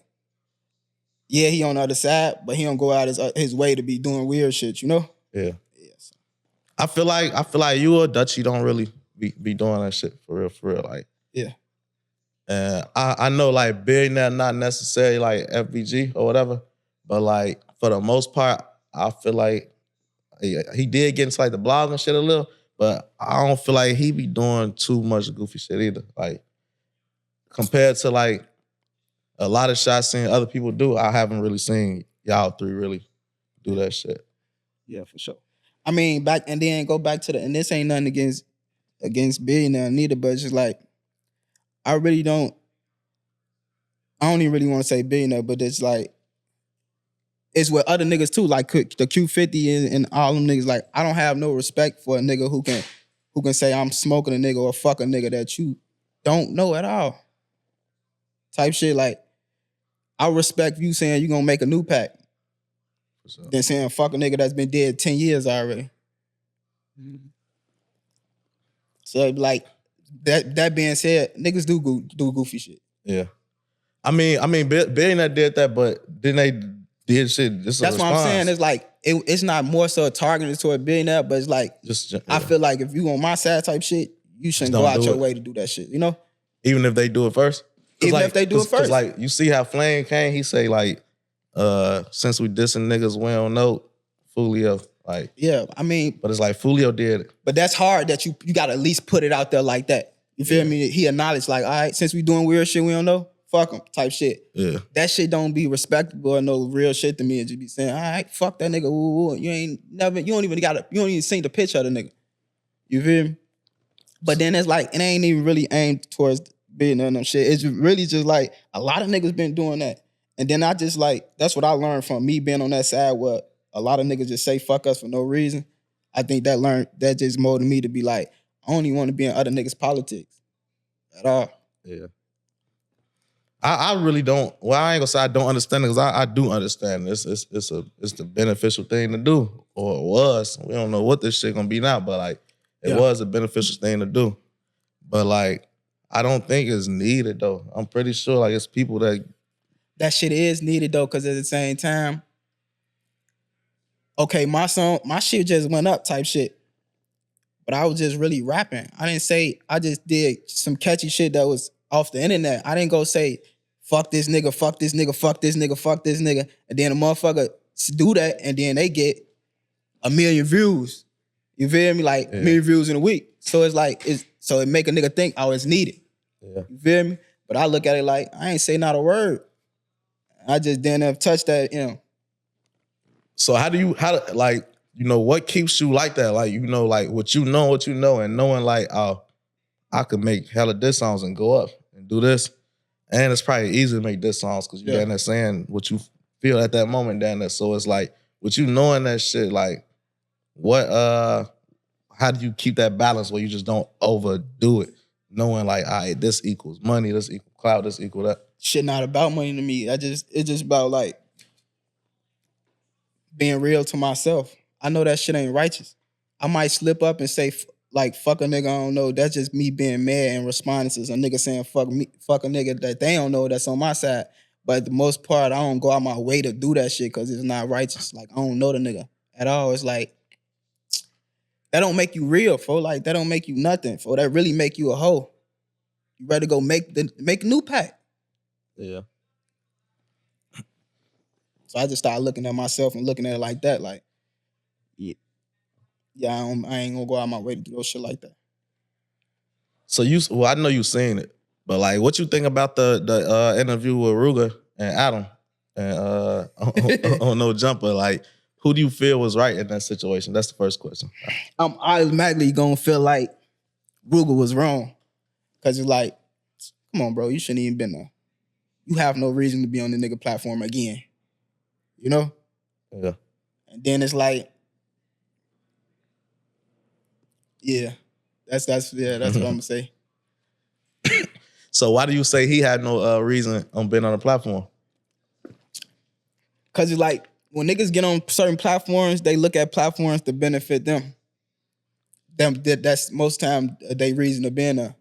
B: yeah, he on the other side, but he don't go out his way to be doing weird shit. You know?
A: Yeah. Yes. I feel like you or Dutchie don't really be doing that shit for real. Like,
B: yeah.
A: And I know like billionaire not necessarily like FBG or whatever, but like for the most part, I feel like he did get into like the blog and shit a little, but I don't feel like he be doing too much goofy shit either. Like compared to like a lot of shots seen other people do, I haven't really seen y'all three really do that shit.
B: Yeah, for sure. I mean, back and then go back to and this ain't nothing against billionaire neither, but it's just like I don't even really want to say billionaire, but it's like it's with other niggas too, like the Q50 and all them niggas. Like I don't have no respect for a nigga who can say I'm smoking a nigga or fuck a nigga that you don't know at all. Type shit. Like I respect you saying you gonna make a new pack than saying fuck a nigga that's been dead 10 years already. So like that being said, niggas do goofy shit.
A: Yeah. I mean, Billionaire did that, but then they did shit. That's what I'm saying.
B: It's like it's not more so targeted toward Billionaire, but it's like I feel like if you on my side type shit, you shouldn't go out your way to do that shit. You know,
A: even if they do it first.
B: Even if they do it first,
A: like you see how Flame came, he say like, since we dissing niggas, we don't know Fulio. Like,
B: yeah, I mean,
A: but it's like Fulio did it.
B: But that's hard that you got to at least put it out there like that. You feel me? He acknowledged like, all right, since we doing weird shit we don't know, fuck him type shit.
A: Yeah, that
B: shit don't be respectable or no real shit to me. It just be saying, all right, fuck that nigga. Woo, woo. You don't even seen the picture of the nigga. You feel me? But then it's like it ain't even really aimed towards being on them shit. It's really just like a lot of niggas been doing that. And then I just like, that's what I learned from me being on that side where a lot of niggas just say fuck us for no reason. I think that just molded me to be like, I don't even want to be in other niggas' politics at all.
A: Yeah. I really don't, well, I ain't gonna say I don't understand it, because I do understand this. It's the beneficial thing to do, or it was. We don't know what this shit gonna be now, but like, it was a beneficial thing to do. But like, I don't think it's needed though. I'm pretty sure like it's people
B: that shit is needed though, because at the same time, okay, my shit just went up type shit. But I was just really rapping. I just did some catchy shit that was off the internet. I didn't go say, fuck this nigga, fuck this nigga, fuck this nigga, fuck this nigga. And then a motherfucker do that and then they get 1 million views. You feel me? Like 1 million views in a week. So it's like, so it make a nigga think, oh, it's needed.
A: Yeah.
B: You feel me? But I look at it like, I ain't say not a word. I just didn't touch that, you know.
A: So what keeps you like that? Like, like what you know, and knowing like, oh, I could make hella diss songs and go up and do this. And it's probably easy to make diss songs because you're down there saying what you feel at that moment down there. So it's like, with you knowing that shit, like, how do you keep that balance where you just don't overdo it? Knowing like, all right, this equals money, this equals clout, this equals that.
B: Shit not about money to me. It's just about like being real to myself. I know that shit ain't righteous. I might slip up and say like fuck a nigga I don't know. That's just me being mad and responding to some nigga saying fuck a nigga that they don't know that's on my side. But the most part, I don't go out my way to do that shit because it's not righteous. Like I don't know the nigga at all. It's like that don't make you real, fo. Like that don't make you nothing, fo. That really make you a hoe. You rather go make a new pack.
A: Yeah.
B: So I just started looking at myself and looking at it like that, like, I ain't gonna go out my way to do no shit like that. So
A: I know you seen it, but like, what you think about the interview with Ruger and Adam and on No Jumper? Like, who do you feel was right in that situation? That's the first question.
B: I'm automatically gonna feel like Ruger was wrong, cause it's like, come on, bro, you shouldn't even been there. You have no reason to be on the nigga platform again. You know?
A: Yeah.
B: And then it's like, that's what I'm gonna say.
A: So why do you say he had no reason on being on the platform?
B: Cause it's like when niggas get on certain platforms, they look at platforms to benefit them. That's most time they reason to being there.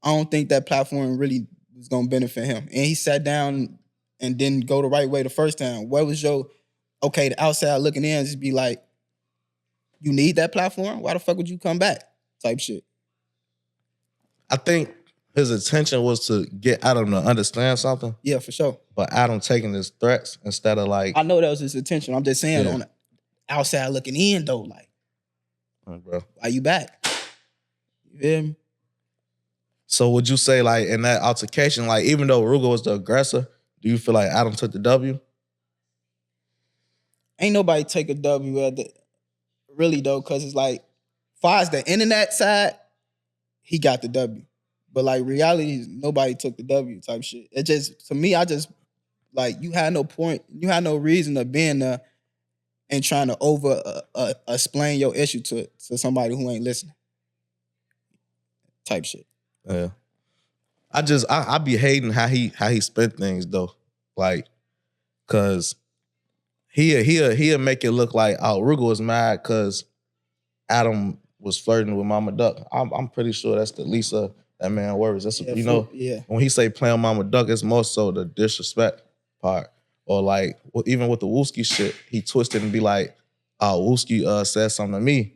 B: I don't think that platform really was gonna benefit him. And he sat down and didn't go the right way the first time. What was the outside looking in just be like, you need that platform? Why the fuck would you come back? Type shit.
A: I think his intention was to get Adam to understand something.
B: Yeah, for sure.
A: But Adam taking his threats instead of like...
B: I know that was his intention. I'm just saying on the outside looking in though, like,
A: bro,
B: why you back? You feel me?
A: So would you say like in that altercation, like even though Ruger was the aggressor, do you feel like Adam took the W?
B: Ain't nobody take a W Really though, because it's like, far as the internet side, he got the W. But like reality, nobody took the W type shit. It just, to me, I just, like, you had no point, you had no reason of being there and trying to over explain your issue to somebody who ain't listening. Type shit.
A: Yeah. I be hating how he spent things though. Like, cause he'll make it look like, oh, Rugal was mad cause Adam was flirting with Mama Duck. I'm pretty sure that's the Lisa that man worries. That's when he say playing Mama Duck, it's more so the disrespect part. Or like even with the Wooski shit, he twisted and be like, oh, Wooski said something to me.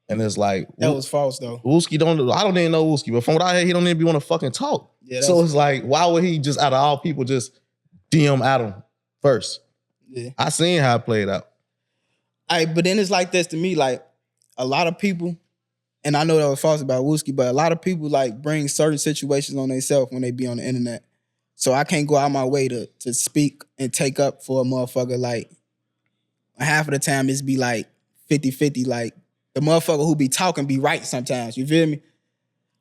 A: And it's like
B: that was false though.
A: Wooski I don't even know Wooski, but from what I hear, he don't even be want to fucking talk. Yeah, so it's like, why would he just out of all people just DM Adam first? Yeah. I seen how it played out.
B: But then it's like this to me, like a lot of people, and I know that was false about Wooski, but a lot of people like bring certain situations on themselves when they be on the internet. So I can't go out my way to speak and take up for a motherfucker. Like half of the time it's be like 50-50, like the motherfucker who be talking be right sometimes, you feel me?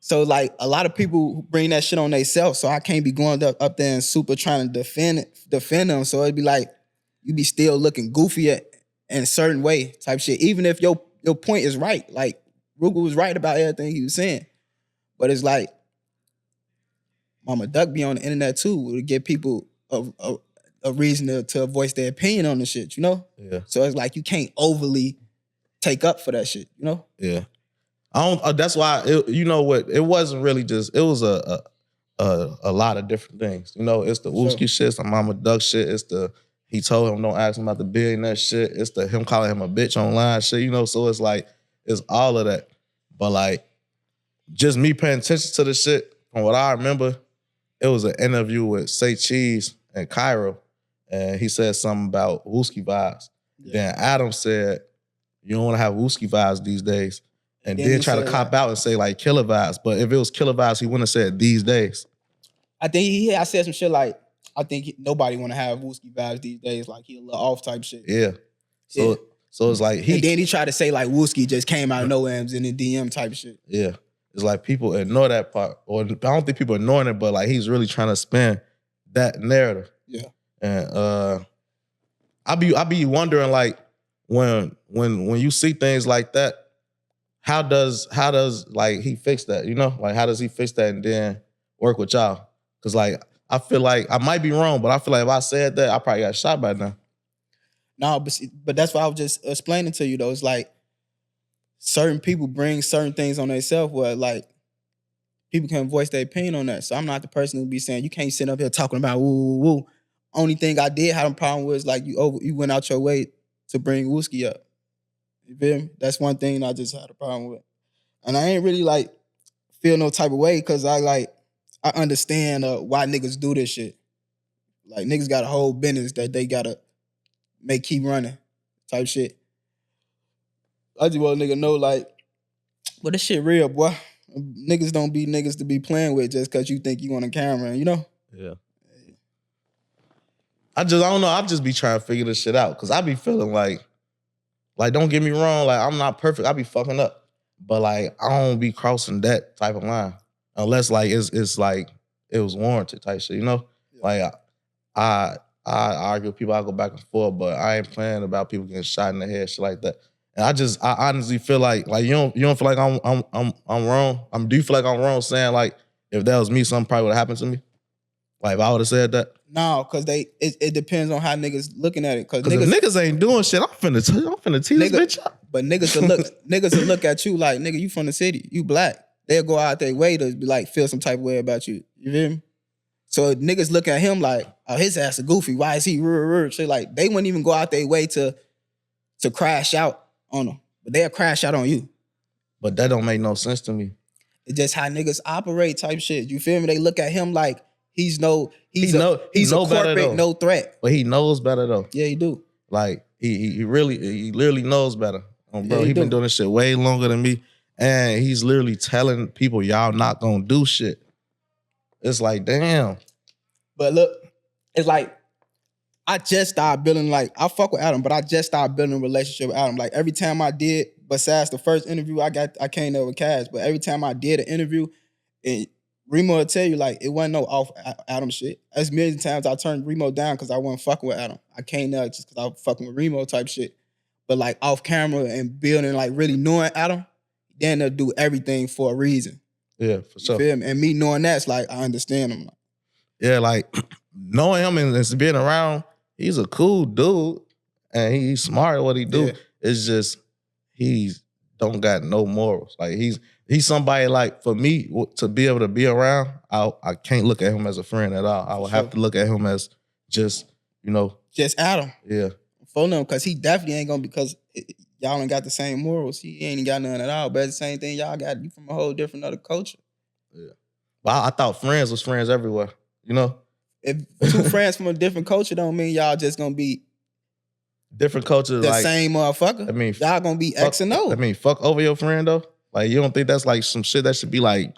B: So like a lot of people bring that shit on themselves, so I can't be going up there and super trying to defend them. So it'd be like, you be still looking goofy in a certain way type shit, even if your point is right. Like Rugal was right about everything he was saying. But it's like, Mama Duck be on the internet too to give people a reason to voice their opinion on the shit, you know?
A: Yeah.
B: So it's like you can't overly take up for that shit, you know?
A: Yeah. That's why, you know what, it wasn't really just, it was a lot of different things. You know, it's the Wooski shit, it's the Mama Duck shit, it's the, he told him don't ask him about the billionaire shit, it's the him calling him a bitch online shit, you know? So it's like, it's all of that. But like, just me paying attention to the shit, from what I remember, it was an interview with Say Cheese and Cairo, and he said something about Wooski vibes. Yeah. Then Adam said, you don't want to have Wooski vibes these days. And then try to cop out and say like killer vibes. But if it was killer vibes, he wouldn't have said these days.
B: I think I said some shit like, I think nobody want to have Wooski vibes these days. Like he a little off type shit.
A: Yeah. So it's like
B: and then he tried to say like Wooski just came out of nowhere and was in the DM type of shit.
A: Yeah. It's like people ignore that part. Or I don't think people ignoring it, but like he's really trying to spin that narrative.
B: Yeah.
A: And I be wondering like when you see things like that, how does like he fix that? You know, like how does he fix that and then work with y'all? Because like I feel like I might be wrong, but I feel like if I said that, I probably got shot by now.
B: No, but that's what I was just explaining to you though. It's like certain people bring certain things on themselves where like people can voice their opinion on that. So I'm not the person who be saying you can't sit up here talking about woo woo woo. Only thing I did have a problem with is like you went out your way to bring Wooski up. You feel me? That's one thing I just had a problem with. And I ain't really like feel no type of way because I understand why niggas do this shit. Like niggas got a whole business that they gotta keep running type shit. I just want a nigga know like, but this shit real, boy. Niggas don't be niggas to be playing with just cause you think you on a camera, you know?
A: Yeah. I don't know. I just be trying to figure this shit out because I be feeling like don't get me wrong, like I'm not perfect. I be fucking up. But like I don't be crossing that type of line. Unless like it's like it was warranted type shit, you know? Yeah. Like I argue with people, I go back and forth, but I ain't playing about people getting shot in the head, shit like that. And I honestly feel like you don't feel like I'm wrong? Do you feel like I'm wrong saying like if that was me, something probably would have happened to me? Like if I would have said that?
B: No, because it depends on how niggas looking at it. Because
A: niggas ain't doing shit, I'm finna tee this bitch up.
B: But niggas will look at you like, nigga, you from the city, you black. They'll go out their way to be like feel some type of way about you. You feel me? So niggas look at him like, oh, his ass is goofy. Why is he shit? Like they wouldn't even go out their way to crash out on them. But they'll crash out on you.
A: But that don't make no sense to me.
B: It's just how niggas operate type shit. You feel me? They look at him like he's a corporate, no threat.
A: But he knows better though.
B: Yeah, he do.
A: Like he literally knows better. Bro, he been doing this shit way longer than me. And he's literally telling people y'all not gonna do shit. It's like, damn.
B: But look, it's like I just started building, like, I fuck with Adam, but I just started building a relationship with Adam. Like, every time I did, besides the first interview I came there with Cash, but every time I did an interview, Remo will tell you, like, it wasn't no off Adam shit. As many times I turned Remo down because I wasn't fucking with Adam. I came there just because I was fucking with Remo type shit. But, like, off camera and building, like, really knowing Adam, then they'll do everything for a reason.
A: Yeah, for sure.
B: You feel me? And me knowing that's, like, I understand him.
A: Yeah, like, knowing him and being around, he's a cool dude, and he's smart at what he do. Yeah. It's just he don't got no morals. Like he's somebody, like, for me to be able to be around, I can't look at him as a friend at all. I would have to look at him as just,
B: just Adam.
A: Yeah,
B: for them, because he definitely ain't gonna, because y'all ain't got the same morals. He ain't got none at all. But it's the same thing y'all got. You from a whole different other culture.
A: Yeah, but I thought friends was friends everywhere.
B: If two friends from a different culture don't mean y'all just gonna be
A: different culture.
B: The
A: like,
B: same motherfucker.
A: I mean,
B: y'all gonna be X and O.
A: I mean, fuck over your friend though. Like, you don't think that's like some shit that should be like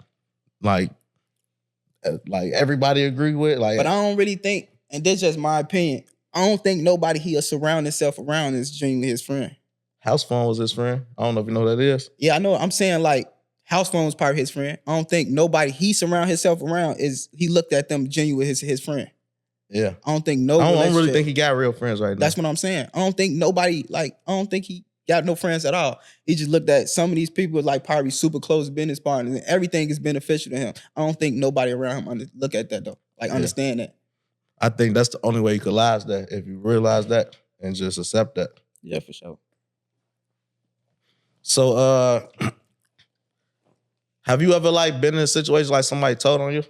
A: everybody agree with? Like,
B: but I don't really think, and this is just my opinion, I don't think nobody he'll surround himself around is genuinely his friend.
A: House phone was his friend. I don't know if you know what that is.
B: Yeah, I know. I'm saying, like, house phone was part of his friend. I don't think nobody he surround himself around he looked at them genuine his friend.
A: Yeah.
B: I don't think
A: I don't really think he got real friends right now.
B: That's what I'm saying. I don't think nobody, like, I don't think he got no friends at all. He just looked at some of these people like probably super close business partners, and everything is beneficial to him. I don't think nobody around him look at that though. Like, understand that.
A: I think that's the only way you could realize that, if you realize that and just accept that.
B: Yeah, for sure.
A: So, have you ever, like, been in a situation like somebody told on you?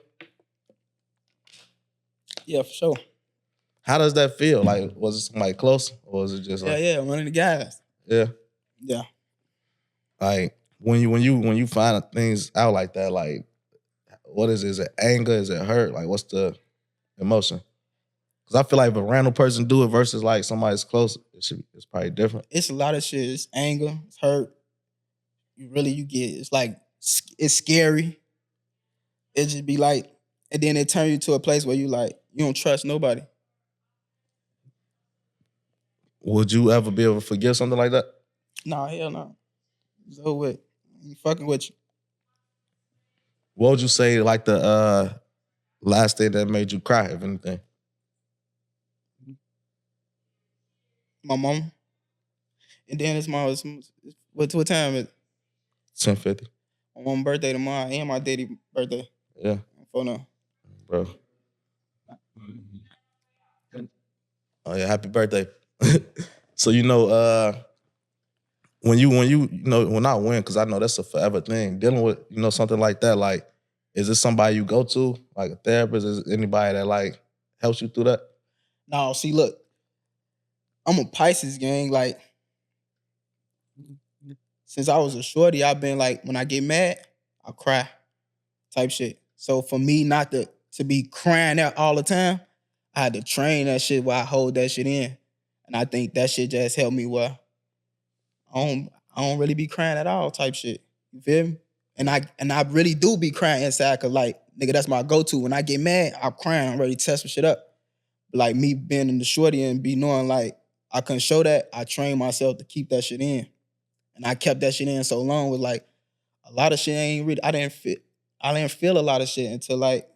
B: Yeah, for sure.
A: How does that feel? Like, was it somebody close, or was it just like...
B: Yeah, one of the guys.
A: Yeah.
B: Yeah.
A: Like, when you find things out like that, like, what is it? Is it anger? Is it hurt? Like, what's the emotion? Because I feel like if a random person do it versus like somebody's close, it's probably different.
B: It's a lot of shit. It's anger. It's hurt. You get, it's like, it's scary. It just be like, and then it turn you to a place where you don't trust nobody.
A: Would you ever be able to forgive something like that?
B: Nah, hell no. It's over with. I'm fucking with you.
A: What would you say, like, the last thing that made you cry, if anything?
B: My mom. And then what time is it?
A: 10:50.
B: My mom's birthday tomorrow and my daddy's birthday.
A: Yeah.
B: For now.
A: Bro. Oh yeah, happy birthday. So, when I win, because I know that's a forever thing, dealing with, something like that, like, is this somebody you go to, like a therapist? Is it anybody that, like, helps you through that?
B: No, see, look, I'm a Pisces gang. Like, since I was a shorty, I've been like, when I get mad, I cry type shit. So for me not to be crying out all the time, I had to train that shit where I hold that shit in. And I think that shit just helped me where I don't really be crying at all type shit. You feel me? And I really do be crying inside, cause like, nigga, that's my go-to. When I get mad, I'm crying, I'm ready to test some shit up. But like me being in the shorty and be knowing like I couldn't show that, I trained myself to keep that shit in. And I kept that shit in so long with like a lot of shit I didn't feel a lot of shit until like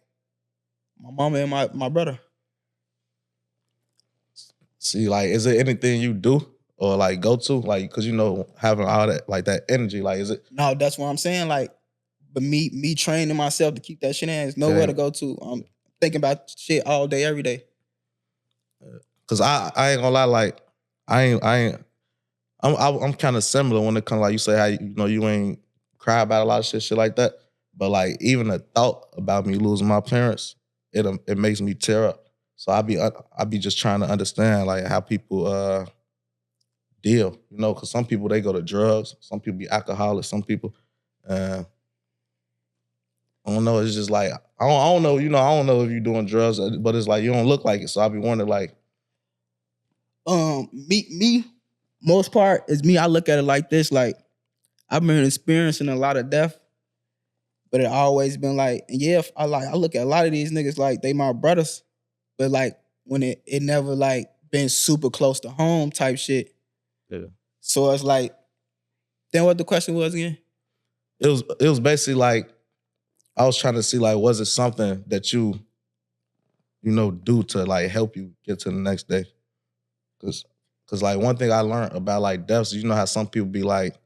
B: my mama and my brother.
A: See, like, is there anything you do or like go to, like, cause having all that, like, that energy, like, is it?
B: No, that's what I'm saying. Like, but me training myself to keep that shit in, there's nowhere to go to. I'm thinking about shit all day, every day.
A: Cause I ain't gonna lie, like, I'm kind of similar when it comes, like, you say how you ain't cry about a lot of shit like that. But like, even the thought about me losing my parents, it makes me tear up. So I be just trying to understand like how people deal, because some people, they go to drugs, some people be alcoholics, some people I don't know, it's just like I don't know, I don't know if you're doing drugs, but it's like you don't look like it. So I be wondering like
B: me most part is me, I look at it like this, like I've been experiencing a lot of death, but it always been like, yeah, I look at a lot of these niggas like they my brothers. But like when it never like been super close to home type shit.
A: Yeah.
B: So it's like, then what the question was again?
A: It was basically like, I was trying to see like, was it something that you do to like help you get to the next day? Cause like one thing I learned about like deaths, you know how some people be like,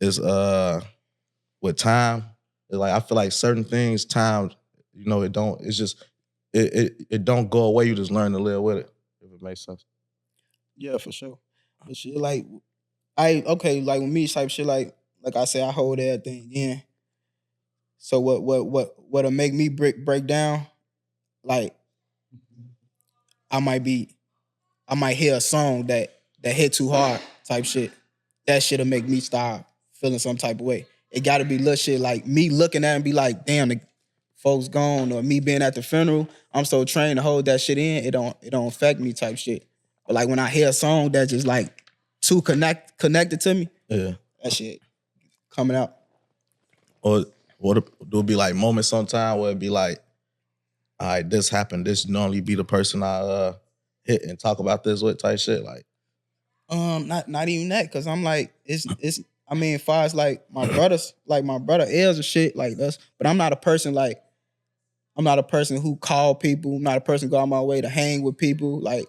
A: is with time, it's like I feel like certain things, time, it don't, it's just, it don't go away, you just learn to live with it, if it makes sense.
B: Yeah, for sure. But shit, like, like with me type shit, like I said, I hold everything in. So what'll make me break down, like, I might hear a song that hit too hard type shit. That shit'll make me start feeling some type of way. It gotta be little shit like me looking at it and be like, damn, the folks gone, or me being at the funeral, I'm so trained to hold that shit in, it don't affect me type shit. But like when I hear a song that just like too connected to me,
A: yeah,
B: that shit coming out.
A: Or there'll be like moments sometime where it'd be like, all right, this happened, this normally be the person I hit and talk about this with type shit, like.
B: Not even that, cause I'm like, it's I mean, as far as like my brothers, like my brother Els and shit like this, but I'm not a person who call people. I'm not a person who go out my way to hang with people. Like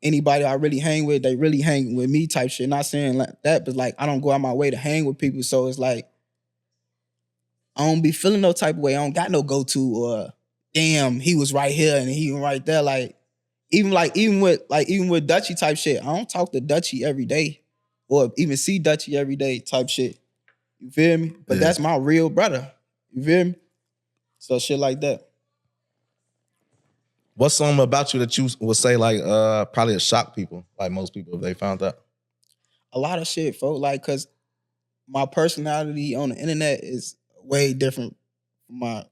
B: anybody I really hang with, they really hang with me type shit. Not saying like that, but like I don't go out my way to hang with people. So it's like I don't be feeling no type of way. I don't got no go-to or damn, he was right here and he was right there. Like even with Dutchie type shit, I don't talk to Dutchie every day or even see Dutchie every day type shit. You feel me? But that's my real brother. You feel me? So shit like that.
A: What's something about you that you would say like probably shock people, like most people if they found out?
B: A lot of shit, folks. Like, cause my personality on the internet is way different from my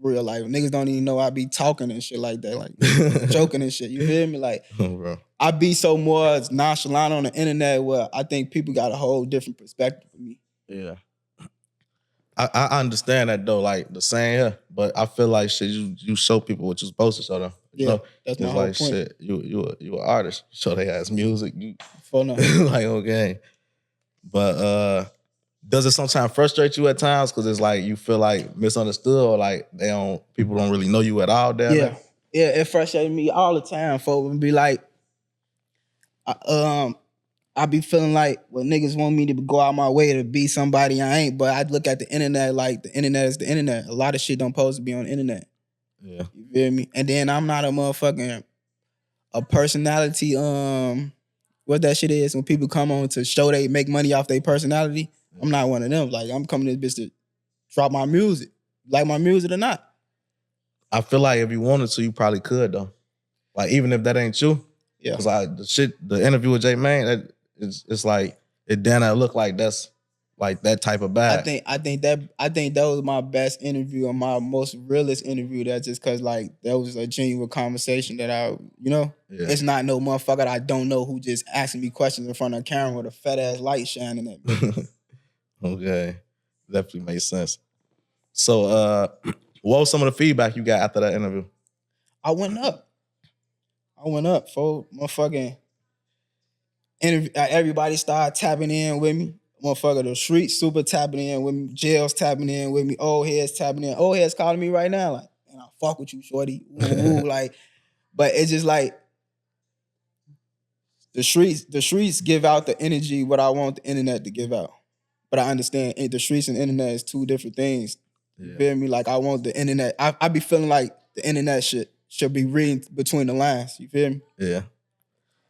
B: real life. Niggas don't even know I be talking and shit like that, like joking and shit. You feel me? Like,
A: Bro.
B: I be so more nonchalant on the internet where I think people got a whole different perspective of me.
A: Yeah. I understand that though, like the same here, but I feel like shit, you show people what you're supposed to show them. You know?
B: That's my
A: it's
B: whole
A: like
B: point.
A: Shit, you an artist. Show they ass music. You
B: For no.
A: like okay. But does it sometimes frustrate you at times? Cause it's like you feel like misunderstood or like people don't really know you at all down there?
B: Yeah, it frustrates me all the time, folks. And be like, I be feeling like, well, niggas want me to go out my way to be somebody I ain't, but I look at the internet like the internet is the internet. A lot of shit don't supposed to be on the internet.
A: Yeah.
B: You feel me? And then I'm not a personality, what that shit is when people come on to show they make money off their personality. I'm not one of them. Like, I'm coming to this bitch to drop my music. Like my music or not.
A: I feel like if you wanted to, you probably could though. Like even if that ain't you.
B: Yeah.
A: Cause the interview with J Mane, it's like it did not look like that's like that type of bad.
B: I think that was my best interview and my most realest interview. That's just cause like that was a genuine conversation that it's not no motherfucker that I don't know who just asking me questions in front of a camera with a fat ass light shining at me.
A: Okay. Definitely makes sense. So what was some of the feedback you got after that interview?
B: I went up for motherfucking interview. Everybody started tapping in with me. Motherfucker, the streets super tapping in with me. Jails tapping in with me. Old heads tapping in. Old heads calling me right now like, man, I fuck with you, shorty. Ooh, like, but it's just like the streets give out the energy what I want the internet to give out. But I understand the streets and internet is two different things. You feel me? Like I want the internet. I be feeling like the internet should be reading between the lines. You feel me?
A: Yeah.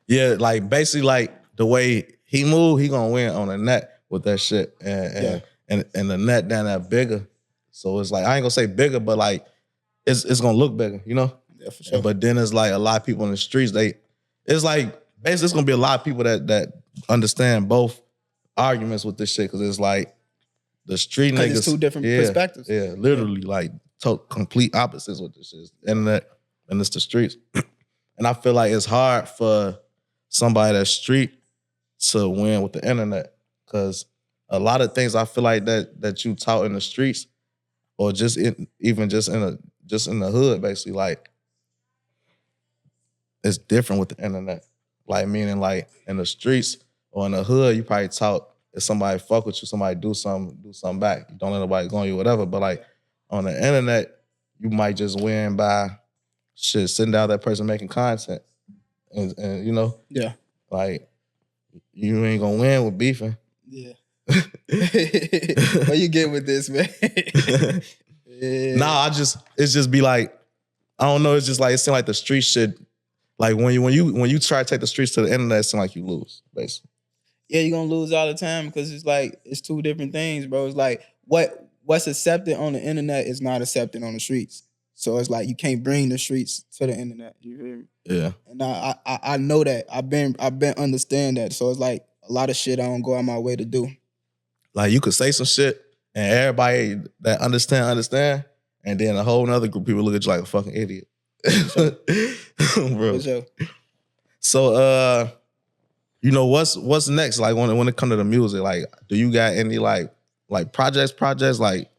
A: Yeah, like basically like the way he moved, he gonna win on the net with that shit. And the net down there bigger. So it's like, I ain't gonna say bigger, but like it's gonna look bigger, you know?
B: Yeah, for sure.
A: But then it's like a lot of people in the streets, it's like basically it's gonna be a lot of people that understand both arguments with this shit, because it's like the street niggas.
B: It's two different perspectives.
A: Yeah, literally like complete opposites with this shit. Internet and it's the streets. And I feel like it's hard for somebody that's street to win with the internet, because a lot of things I feel like that you taught in the streets, or just in the hood, basically, like it's different with the internet. Like meaning like in the streets or in the hood, you probably talk if somebody fuck with you, somebody do something back. You don't let nobody go on you, whatever. But like on the internet, you might just win by shit, sitting down with that person making content. And you know, like you ain't gonna win with beefing.
B: Yeah. What you get with this, man? Yeah.
A: Nah, it's just be like, I don't know, it's just like it seems like the street shit. Like when you try to take the streets to the internet, it seems like you lose, basically.
B: Yeah, you're gonna lose all the time because it's like it's two different things, bro. It's like what's accepted on the internet is not accepted on the streets. So it's like you can't bring the streets to the internet. You hear me?
A: Yeah.
B: And I know that. I've been understand that. So it's like a lot of shit I don't go out my way to do.
A: Like you could say some shit and everybody that understand, and then a whole nother group of people look at you like a fucking idiot. Bro.
B: Sure.
A: So you know what's next? Like when it comes to the music, like do you got any like projects like,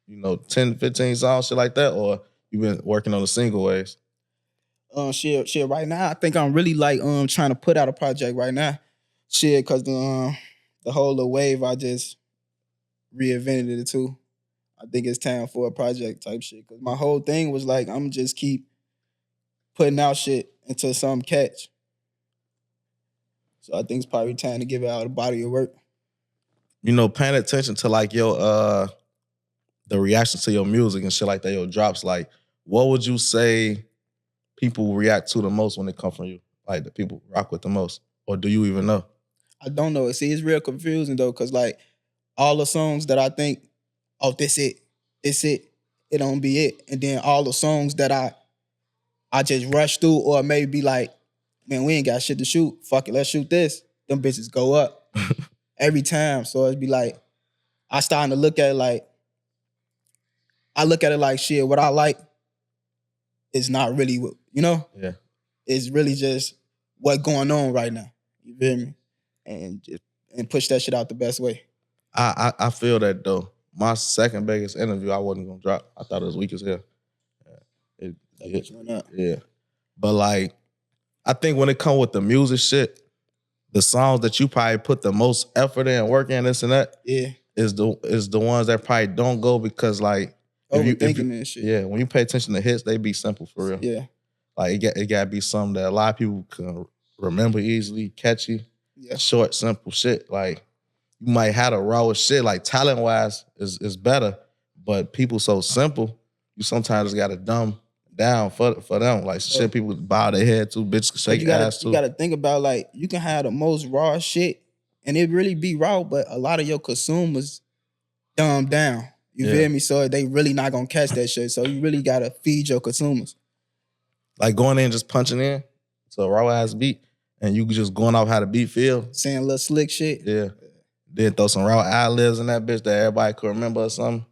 A: you know, 10, 15 songs, shit like that, or you been working on the single ways?
B: Shit. Right now, I think I'm really like trying to put out a project right now. Shit, cause the whole little wave I just reinvented it too. I think it's time for a project type shit. Cause my whole thing was like I'm just keep putting out shit until something catch. So I think it's probably time to give it out a body of work.
A: You know, paying attention to like your the reaction to your music and shit like that, your drops, like what would you say people react to the most when it comes from you? Like the people rock with the most? Or do you even know?
B: I don't know. See, it's real confusing though, cause like all the songs that I think, oh, it's it, it don't be it. And then all the songs that I just rush through or maybe like, man, we ain't got shit to shoot. Fuck it, let's shoot this. Them bitches go up every time. So it'd be like, I starting to look at it like, shit, what I like is not really what, you know?
A: Yeah.
B: It's really just what's going on right now. You feel me? And push that shit out the best way.
A: I feel that though. My second biggest interview, I wasn't gonna drop. I thought it was weak as hell. Yeah. But like, I think when it comes with the music shit, the songs that you probably put the most effort in, work in, this and that, is the ones that probably don't go because like
B: overthinking and shit.
A: Yeah, when you pay attention to hits, they be simple for real.
B: Yeah.
A: Like it gotta be something that a lot of people can remember easily, catchy, short, simple shit. Like you might have the rawest shit, like talent wise is better, but people so simple, you sometimes gotta dumb down for them. Like shit people bow their head to, bitches shake ass to.
B: You gotta think about like you can have the most raw shit and it really be raw, but a lot of your consumers dumb down. You feel me? So they really not gonna catch that shit. So you really gotta feed your consumers.
A: Like going in just punching in to a raw ass beat and you just going off how the beat feel.
B: Saying a little slick shit.
A: Yeah. Then throw some raw ad-libs in that bitch that everybody could remember or something.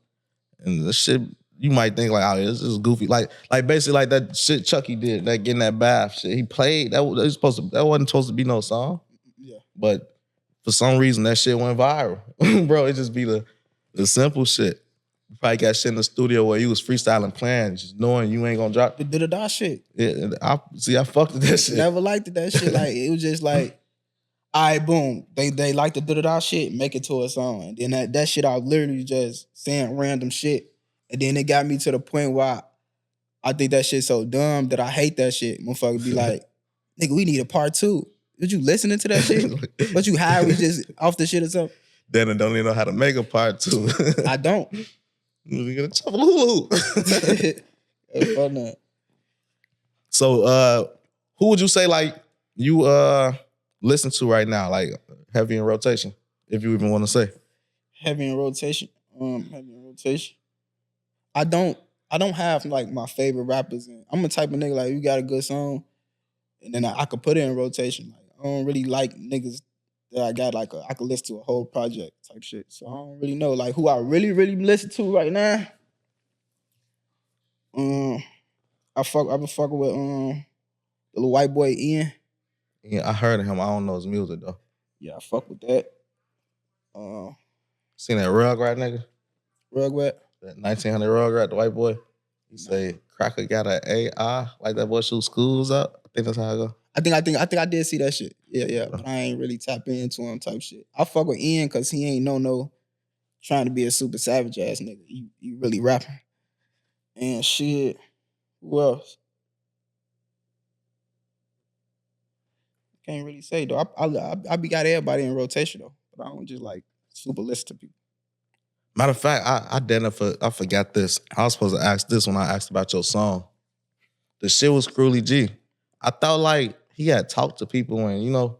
A: And the shit, you might think like, oh, this is goofy. Like basically like that shit Chucky did, that getting that bath shit. He played, that wasn't supposed to be no song.
B: Yeah.
A: But for some reason that shit went viral. Bro, it just be the simple shit. You probably got shit in the studio where you was freestyling playing, just knowing you ain't gonna drop.
B: The da-da-da shit.
A: Yeah, I fucked with that shit.
B: Never liked that shit. Like it was just like, all right, boom. They like the da-da-da shit, make it to a song. And then that shit I was literally just saying random shit. And then it got me to the point where I think that shit so dumb that I hate that shit. Motherfucker be like, nigga, we need a part 2. Did you listening to that shit? What you high? We just off the shit or something?
A: Then I don't even know how to make a part 2.
B: I don't.
A: You gonna chop a lulu. So who would you say like you listen to right now, like heavy in rotation, if you even want to say?
B: Heavy in rotation. I don't have like my favorite rappers. I'm the type of nigga like you got a good song, and then I could put it in rotation. Like I don't really like niggas that I got like I could listen to a whole project type shit. So I don't really know like who I really listen to right now. I've been fucking with the little white boy Ian.
A: Yeah, I heard of him. I don't know his music though.
B: Yeah, I fuck with that.
A: Seen that Rugrat nigga?
B: Rugrat?
A: That 1900 Rugrat, the white boy. He say, Cracker got an AI, like that boy shoot schools up. I think that's how I go.
B: I think I did see that shit. Yeah. But I ain't really tap into him type shit. I fuck with Ian because he ain't no trying to be a super savage ass nigga. You really rapping. And shit, who else? Can't really say though. I be got everybody in rotation though, but I don't just like super listen to people.
A: Matter of fact, I forgot this. I was supposed to ask this when I asked about your song. The shit was Screwly G. I thought like he had talked to people when, you know,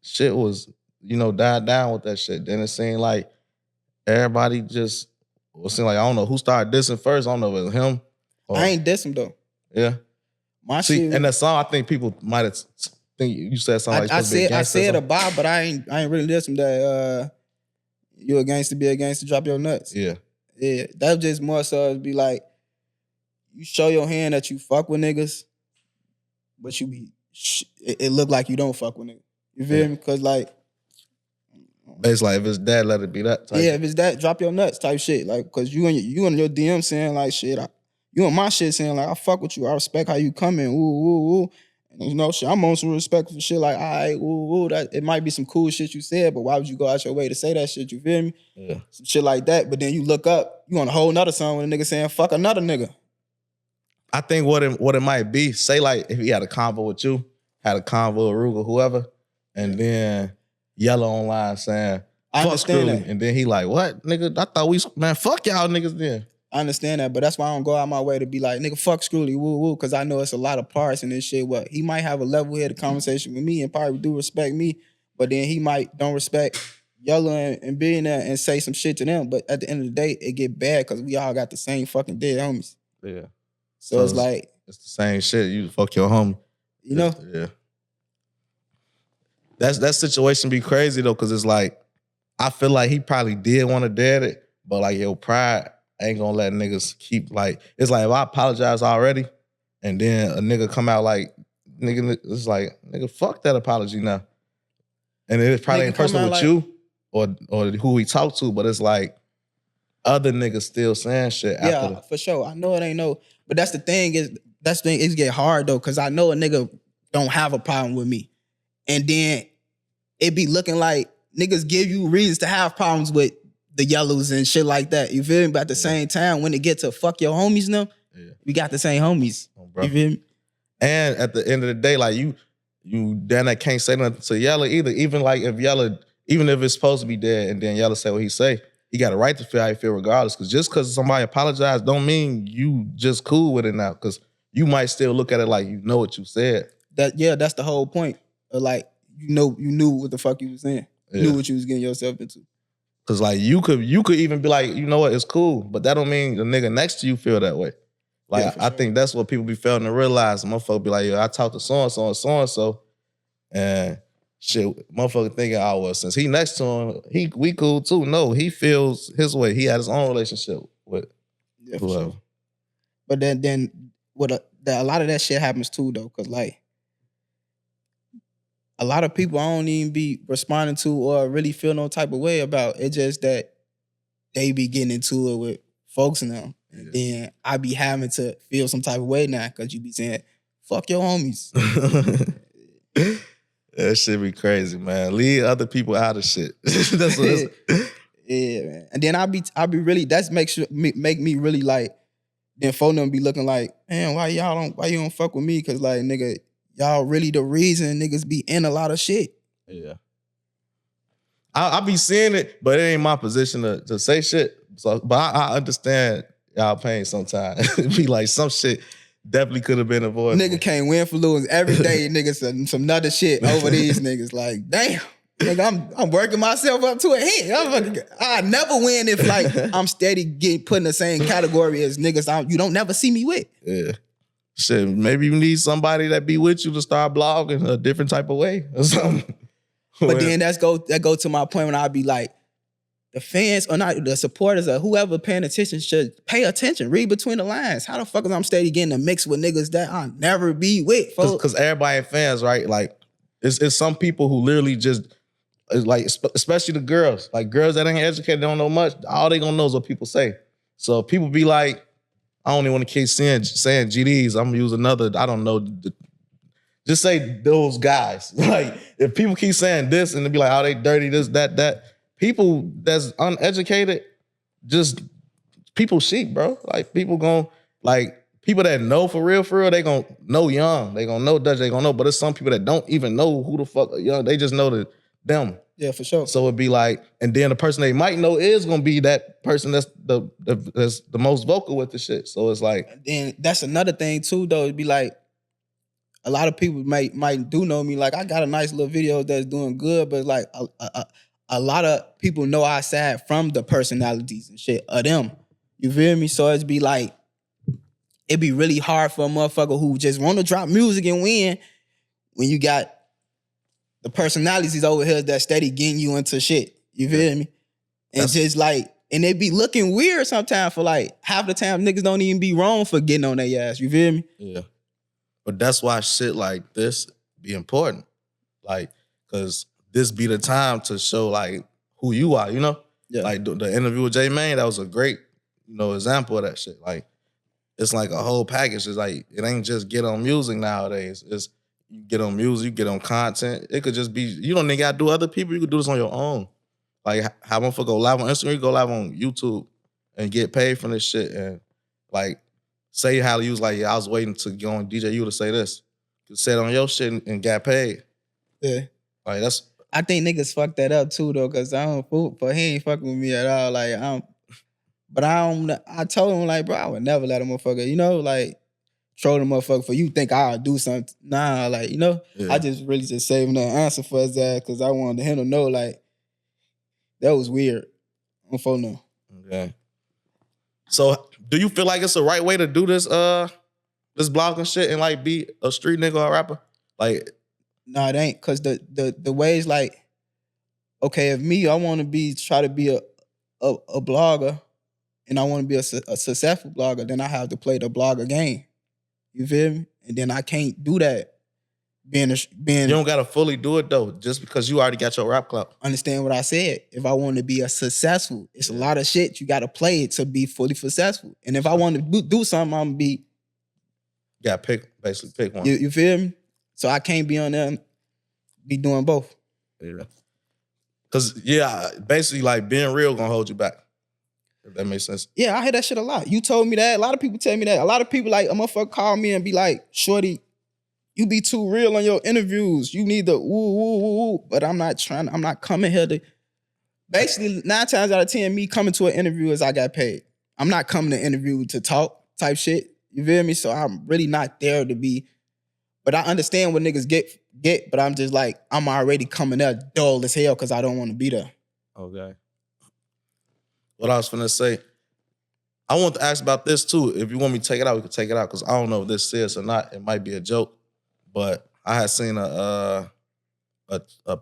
A: shit was, you know, died down with that shit. Then it seemed like everybody just, it seemed like, I don't know who started dissing first. I don't know if it was him. Or,
B: I ain't dissing though.
A: Yeah.
B: My shit.
A: And that song, I think people might have think you said something like
B: I said a bar, but I ain't really dissing that you a gangster, be a gangster, drop your nuts.
A: Yeah.
B: Yeah. That was just more so be like, you show your hand that you fuck with niggas, but you be, it look like you don't fuck with niggas. You feel me? Because like,
A: it's like if it's that, let it be that type.
B: Yeah, if it's that, drop your nuts type shit. Like, because you in your DM saying like shit, you in my shit saying like, I fuck with you, I respect how you come in, ooh. And you know, shit, I'm on some respect for shit like, all right, ooh, that it might be some cool shit you said, but why would you go out your way to say that shit? You feel me?
A: Yeah.
B: Some shit like that. But then you look up, you on a whole nother song with a nigga saying, fuck another nigga.
A: I think what it might be, say like if he had a convo with you, had a convo with Ruger, whoever, and then Yellow online saying,
B: I
A: fuck
B: understand
A: Screwly.
B: that.
A: And then he like, what? Nigga, I thought man, fuck y'all niggas then.
B: I understand that, but that's why I don't go out my way to be like, nigga, fuck Screwly, woo, because I know it's a lot of parts in this shit. What he might have a level-headed conversation with me and probably do respect me, but then he might don't respect Yellow and being there and say some shit to them. But at the end of the day, it get bad because we all got the same fucking dead homies.
A: Yeah.
B: So it's like,
A: it's the same shit. You fuck your homie.
B: You know?
A: Yeah. That situation be crazy though, because it's like, I feel like he probably did want to dead it, but like your pride ain't gonna let niggas keep like, it's like if I apologize already and then a nigga come out like, nigga, it's like, nigga, fuck that apology now. And it probably ain't personal with you or who we talk to, but it's like other niggas still saying shit after.
B: Yeah, for sure. I know it ain't no, but that's the thing it's get hard though, because I know a nigga don't have a problem with me. And then it be looking like niggas give you reasons to have problems with the Yellows and shit like that. You feel me? But at the same time, when it get to fuck your homies now, we got the same homies.
A: Bro.
B: You feel me?
A: And at the end of the day, like you then I can't say nothing to Yellow either. Even like if Yellow, even if it's supposed to be dead and then Yellow say what he say, he got a right to feel how he feel regardless. Because just because somebody apologized don't mean you just cool with it now. Because you might still look at it like you know what you said.
B: That's the whole point. Like, you knew what the fuck you was saying. You knew what you was getting yourself into.
A: Cause like you could even be like, you know what, it's cool, but that don't mean the nigga next to you feel that way. Like I think that's what people be failing to realize. Motherfucker be like, yo, I talked to so-and-so and so-and-so, and shit, motherfucker thinking, oh well, since he next to him, we cool too. No, he feels his way. He had his own relationship with whoever.
B: Sure. But then what a lot of that shit happens too though, cause like a lot of people I don't even be responding to or really feel no type of way about. It's just that they be getting into it with folks now. And then I be having to feel some type of way now because you be saying, fuck your homies.
A: That shit be crazy, man. Leave other people out of shit. That's what it's...
B: Yeah, man. And then I be really, that make me really like, then phone them be looking like, man, why you don't fuck with me? Cause like, nigga, y'all really the reason niggas be in a lot of shit.
A: Yeah. I be seeing it, but it ain't my position to say shit. So, but I understand y'all pain sometimes. It be like some shit definitely could have been avoided.
B: Nigga can't win for losing every day. Niggas some nutty shit over these niggas. Like, damn. Nigga, I'm working myself up to a hit. I never win if like I'm steady put in the same category as niggas you don't never see me with.
A: Yeah. Shit, maybe you need somebody that be with you to start blogging a different type of way or something.
B: But then that go to my point when I be like, the fans or not the supporters or whoever paying attention should pay attention. Read between the lines. How the fuck is I'm steady getting a mix with niggas that I'll never be with?
A: Because everybody ain't fans, right? Like it's some people who literally just like, especially the girls, like girls that ain't educated, don't know much. All they gonna know is what people say. So people be like, I don't even want to keep saying GDs. I'm gonna use another. I don't know Just say those guys. Like, if people keep saying this and they be like, oh, they dirty, this, that. People that's uneducated, just people sheep, bro. Like, people people that know for real, they gonna know Young. They gonna know Dutch, they gonna know. But there's some people that don't even know who the fuck Young. They just know them.
B: Yeah, for sure.
A: So it'd be like, and then the person they might know is gonna be that person that's the most vocal with the shit. So it's like,
B: and then that's another thing too, though. It'd be like, a lot of people might do know me. Like, I got a nice little video that's doing good, but like a lot of people know our side from the personalities and shit of them. You feel me? So it'd be like, it'd be really hard for a motherfucker who just want to drop music and win when you got the personalities over here that steady getting you into shit. You feel me? And just like, and they be looking weird sometimes for like half the time niggas don't even be wrong for getting on their ass. You feel me?
A: Yeah. But that's why shit like this be important. Like, cause this be the time to show like who you are, you know? Yeah. Like the interview with J Mane, that was a great, example of that shit. Like, it's like a whole package. It's like, it ain't just get on music nowadays. It's you get on music, you get on content. It could just be, you don't even gotta do other people. You could do this on your own. Like, have one for go live on Instagram, you go live on YouTube and get paid from this shit. And like, say how you was like, yeah, I was waiting to go on DJ U to say this. You said on your shit and got paid.
B: Yeah.
A: Like, that's.
B: I think niggas fucked that up too though, cause I don't fool, but he ain't fucking with me at all. Like, I told him like, bro, I would never let a motherfucker, like, troll the motherfucker for you think I'll do something. Nah, like, yeah. I just really just saving that answer for his ass because I wanted him to know, like, that was weird. On phone now.
A: Okay. So, do you feel like it's the right way to do this blog and shit and like be a street nigga or a rapper? Like,
B: no, it ain't. Cause the ways like, okay, if me, I want to try to be a blogger, and I want to be a successful blogger, then I have to play the blogger game. You feel me? And then I can't do that. Being
A: you don't gotta fully do it though, just because you already got your rap club.
B: Understand what I said? If I want to be a successful, it's a lot of shit you gotta play it to be fully successful. And if I want to do something, I'm gonna be.
A: Yeah, pick one.
B: You feel me? So I can't be on there and be doing both.
A: Yeah. Cause basically like being real gonna hold you back. If that makes sense.
B: Yeah, I hear that shit a lot. You told me that. A lot of people tell me that. A lot of people like a motherfucker call me and be like, "Shorty, you be too real on your interviews. You need the woo. But I'm not coming here to. Basically, 9 times out of 10, me coming to an interview is I got paid. I'm not coming to interview to talk type shit. You feel me? So I'm really not there to be. But I understand what niggas get. But I'm just like, I'm already coming there dull as hell because I don't want to be there.
A: Okay. What I was finna say, I want to ask about this too. If you want me to take it out, we can take it out because I don't know if this is serious or not. It might be a joke, but I had seen a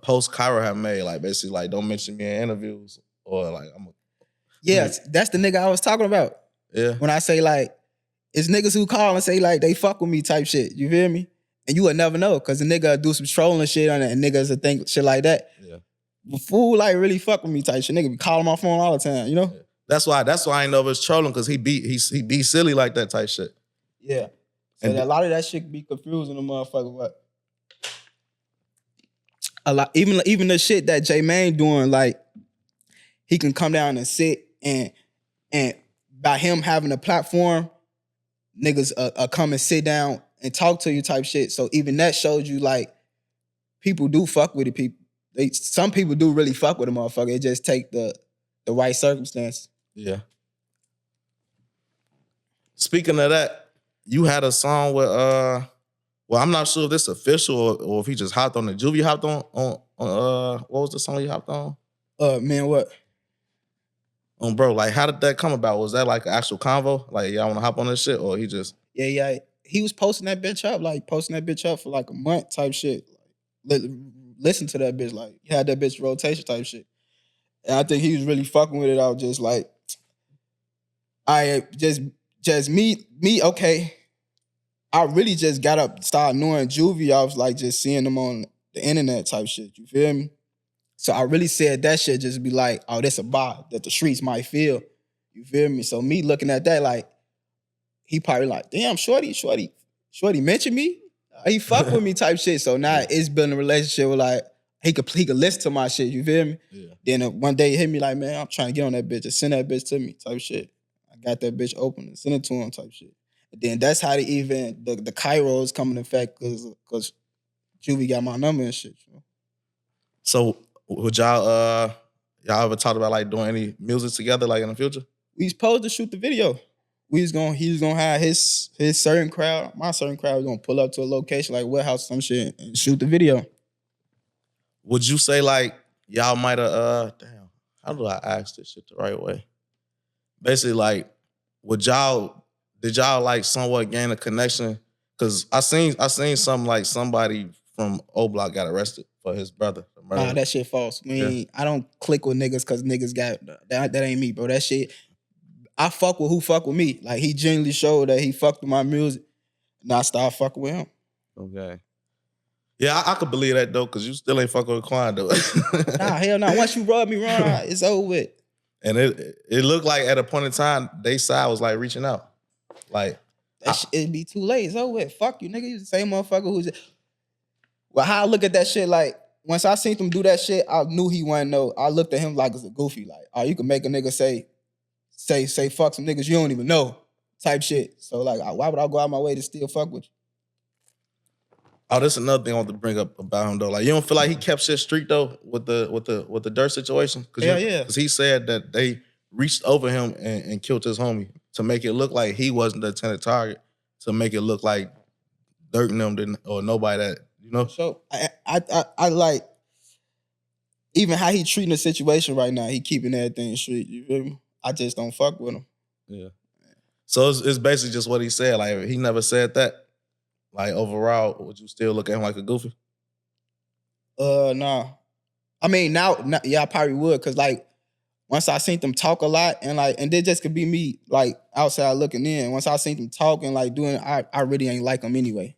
A: post Kyra had made, like basically like don't mention me in interviews or like
B: that's the nigga I was talking about.
A: Yeah.
B: When I say like, it's niggas who call and say like they fuck with me type shit. You feel me? And you would never know because the nigga do some trolling shit on it and niggas would think shit like that.
A: Yeah.
B: The fool like really fuck with me type shit. Nigga be calling my phone all the time, Yeah.
A: That's why I ain't know if it's trolling because he be silly like that type shit.
B: Yeah. So a lot of that shit be confusing the motherfucker, but a lot, even the shit that J Mane doing, like he can come down and sit and by him having a platform, niggas come and sit down and talk to you type shit. So even that showed you like people do fuck with it. Some people do really fuck with a motherfucker. It just take the right circumstance.
A: Yeah. Speaking of that, you had a song with well, I'm not sure if this is official or if he just hopped on the Juvie hopped on what was the song you hopped on?
B: Man, what?
A: Bro, like how did that come about? Was that like an actual convo? Like y'all wanna hop on this shit or he just
B: Yeah. He was posting that bitch up for like a month type shit. Listen to that bitch, like he had that bitch rotation type shit. And I think he was really fucking with it. I was just like, I just me, okay. I really just got up, started knowing Juvie. I was like just seeing them on the internet type shit. You feel me? So I really said that shit just be like, oh, this a bar that the streets might feel. You feel me? So me looking at that, like, he probably like, damn, Shorty mentioned me? he fuck with me type shit. So now it's been a relationship with like he could listen to my shit. You feel me?
A: Yeah.
B: Then one day he hit me like, man, I'm trying to get on that bitch. Just send that bitch to me type shit. I got that bitch open and send it to him type shit. And then that's how the Kairos come in effect because Juvie got my number and shit. You know?
A: So would y'all ever talk about like doing any music together like in the future?
B: We supposed to shoot the video. He was gonna have his certain crowd, my certain crowd was gonna pull up to a location like warehouse or some shit and shoot the video.
A: Would you say like y'all might have damn, how do I ask this shit the right way? Basically like did y'all like somewhat gain a connection? Cause I seen something like somebody from Oblock got arrested for his brother.
B: Nah, that shit false. I don't click with niggas cause niggas got that ain't me, bro. That shit, I fuck with who fuck with me. Like he genuinely showed that he fucked with my music and I started fucking with him.
A: Okay. Yeah, I could believe that though, cause you still ain't fucking with Quan though.
B: Nah, hell no. Once you rub me wrong, it's over with.
A: And it looked like at a point in time, they side was like reaching out. Like
B: it'd be too late. It's over with. Fuck you, nigga. You the same motherfucker who's well, how I look at that shit, like, once I seen him do that shit, I knew he wasn't no. I looked at him like as a goofy, like, oh, you can make a nigga say fuck some niggas you don't even know, type shit. So like, why would I go out my way to still fuck with you?
A: Oh, this is another thing I want to bring up about him though. Like, you don't feel like he kept shit street though with the Durk situation?
B: Yeah.
A: Because he said that they reached over him and killed his homie to make it look like he wasn't the intended target, to make it look like Durk and them didn't, or nobody that, you know?
B: So I like even how he treating the situation right now. He keeping everything straight. You feel me? I just don't fuck with him.
A: Yeah. So it's basically just what he said. Like, he never said that. Like, overall, would you still look at him like a goofy?
B: Nah. I mean, now yeah, I probably would, cause like once I seen them talk a lot and then just could be me like outside looking in. Once I seen them talk and like doing, I really ain't like him anyway.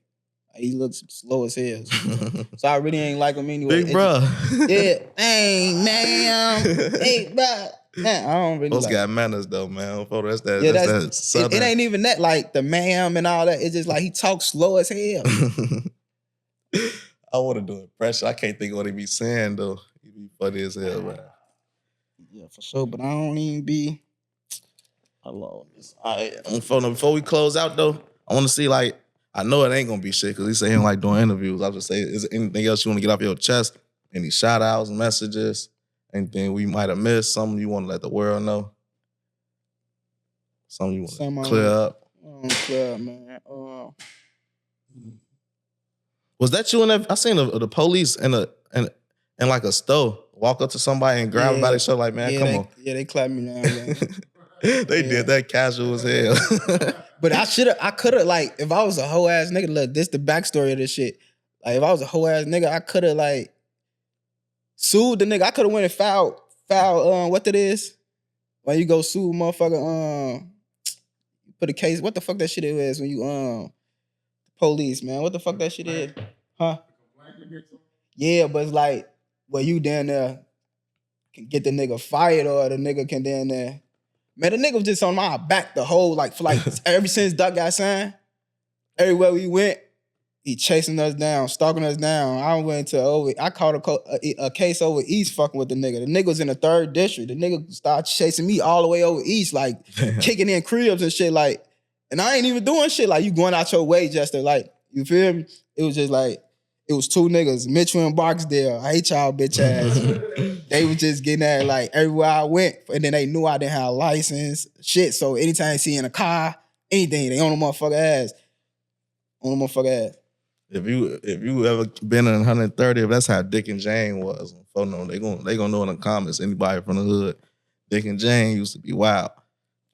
B: He looks slow as hell. So I really ain't like him anyway.
A: Big bro.
B: Yeah. Hey, man. Hey, bro. Man, I don't really
A: Those
B: like
A: got manners though, man. That's
B: yeah,
A: that southern.
B: It ain't even that like the ma'am and all that. It's just like he talks slow as hell.
A: I want to do impression. I can't think of what he be saying though. He be funny as hell, man.
B: Yeah, for sure. But I don't even be.
A: All right. Before we close out though, I want to see like, I know it ain't gonna be shit because he say he don't like doing interviews. I'll just say, is there anything else you want to get off your chest? Any shout outs, messages, anything we might have missed, something you want to let the world know? Something you want to clear up?
B: Clear up, man.
A: Was that you in that? I seen the police in like a store walk up to somebody and grab about their show like, man, come on.
B: Yeah, they clapped me down, man.
A: They did that casual as hell.
B: But I could have, like, if I was a hoe ass nigga, look, this the backstory of this shit. Like, if I was a hoe ass nigga, I could have, like, sued the nigga. I could have went and filed, what that is? When you go sue a motherfucker, put a case, what the fuck that shit is when you, police, man. What the fuck that shit is? Huh? Yeah, but it's like, well, you down there can get the nigga fired or the nigga can down there. Man, the nigga was just on my back the whole, like, for like, ever since Duck got signed, everywhere we went, he chasing us down, stalking us down. I caught a case over East fucking with the nigga. The nigga was in the 3rd district. The nigga started chasing me all the way over East, like, kicking in cribs and shit, like, and I ain't even doing shit, like, you going out your way just to, like, you feel me? It was just like, it was 2 niggas, Mitchell and Barksdale. I hate y'all bitch ass. They was just getting at like everywhere I went. And then they knew I didn't have a license. Shit. So anytime they see in a car, anything, they on the motherfucker ass. On the motherfucker ass.
A: If you ever been in 130, if that's how Dick and Jane was on photo, they gonna know in the comments, anybody from the hood, Dick and Jane used to be wild.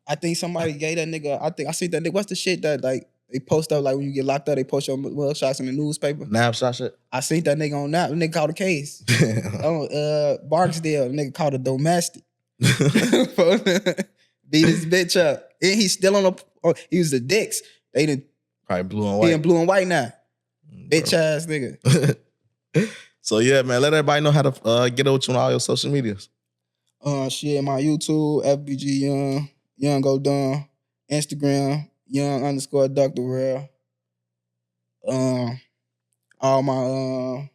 B: I think somebody gave that nigga, I see that nigga, what's the shit that like they post up, like when you get locked up, they post your mug shots in the newspaper.
A: Snapshot shit?
B: I seen that nigga on that. The nigga called a case. Barksdale, the nigga called a domestic. Beat his bitch up. And he's still on he was the dicks. They didn't.
A: Probably blue and white.
B: He in blue and white now. Bitch ass nigga.
A: So yeah, man, let everybody know how to get with you on all your social medias.
B: Shit, my YouTube, FBG Young Go Dumb, Instagram, Young_Duck the World. all my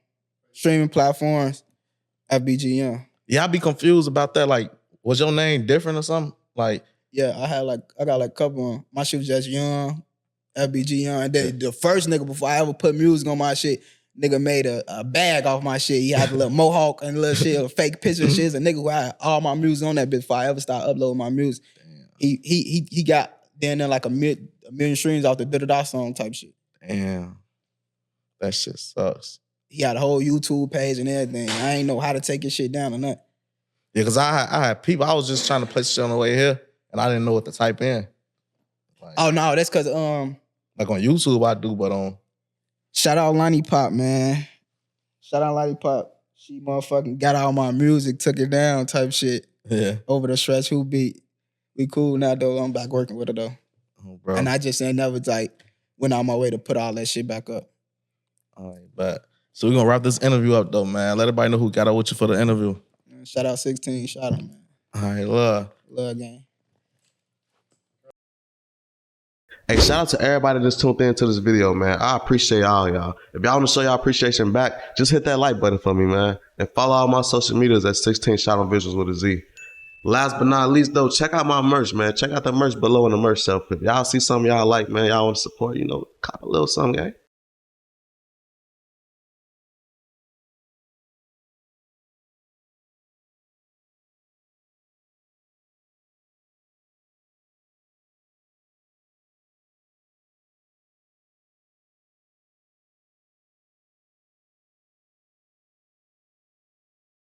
B: streaming platforms, FBG Young.
A: Yeah, I be confused about that. Like, was your name different or something? Like,
B: yeah, I got like a couple of them. My shit was just Young, FBG Young. And then the first nigga before I ever put music on my shit, nigga made a bag off my shit. He had a little mohawk and a little shit, a fake picture and shit. It's a nigga who had all my music on that bitch before I ever started uploading my music. Damn. He got then like a million streams off the Da-Da-Da song type shit.
A: Damn. That shit sucks.
B: He had a whole YouTube page and everything. I ain't know how to take his shit down or nothing.
A: Yeah, because I had people, I was just trying to play shit on the way here, and I didn't know what to type in. Like,
B: oh, no, that's because...
A: like on YouTube I do, but on...
B: Shout out Lonnie Pop, man. Shout out Lonnie Pop. She motherfucking got all my music, took it down type shit.
A: Yeah.
B: Over the stretch, who beat. We cool now, though. I'm back working with her, though.
A: Oh, bro.
B: And I just ain't never, like, went on my way to put all that shit back up.
A: All right, but... So we're going to wrap this interview up, though, man. Let everybody know who got out with you for the interview.
B: Shout out 16. Shout out, man.
A: All right, love.
B: Love, gang.
C: Hey, shout out to everybody that's tuned in to this video, man. I appreciate all y'all. If y'all want to show y'all appreciation back, just hit that like button for me, man. And follow all my social medias at 16 Shot on Visuals with a Z. Last but not least, though, check out my merch, man. Check out the merch below in the merch shelf. If y'all see something y'all like, man, y'all want to support, you know, cop a little something, gang.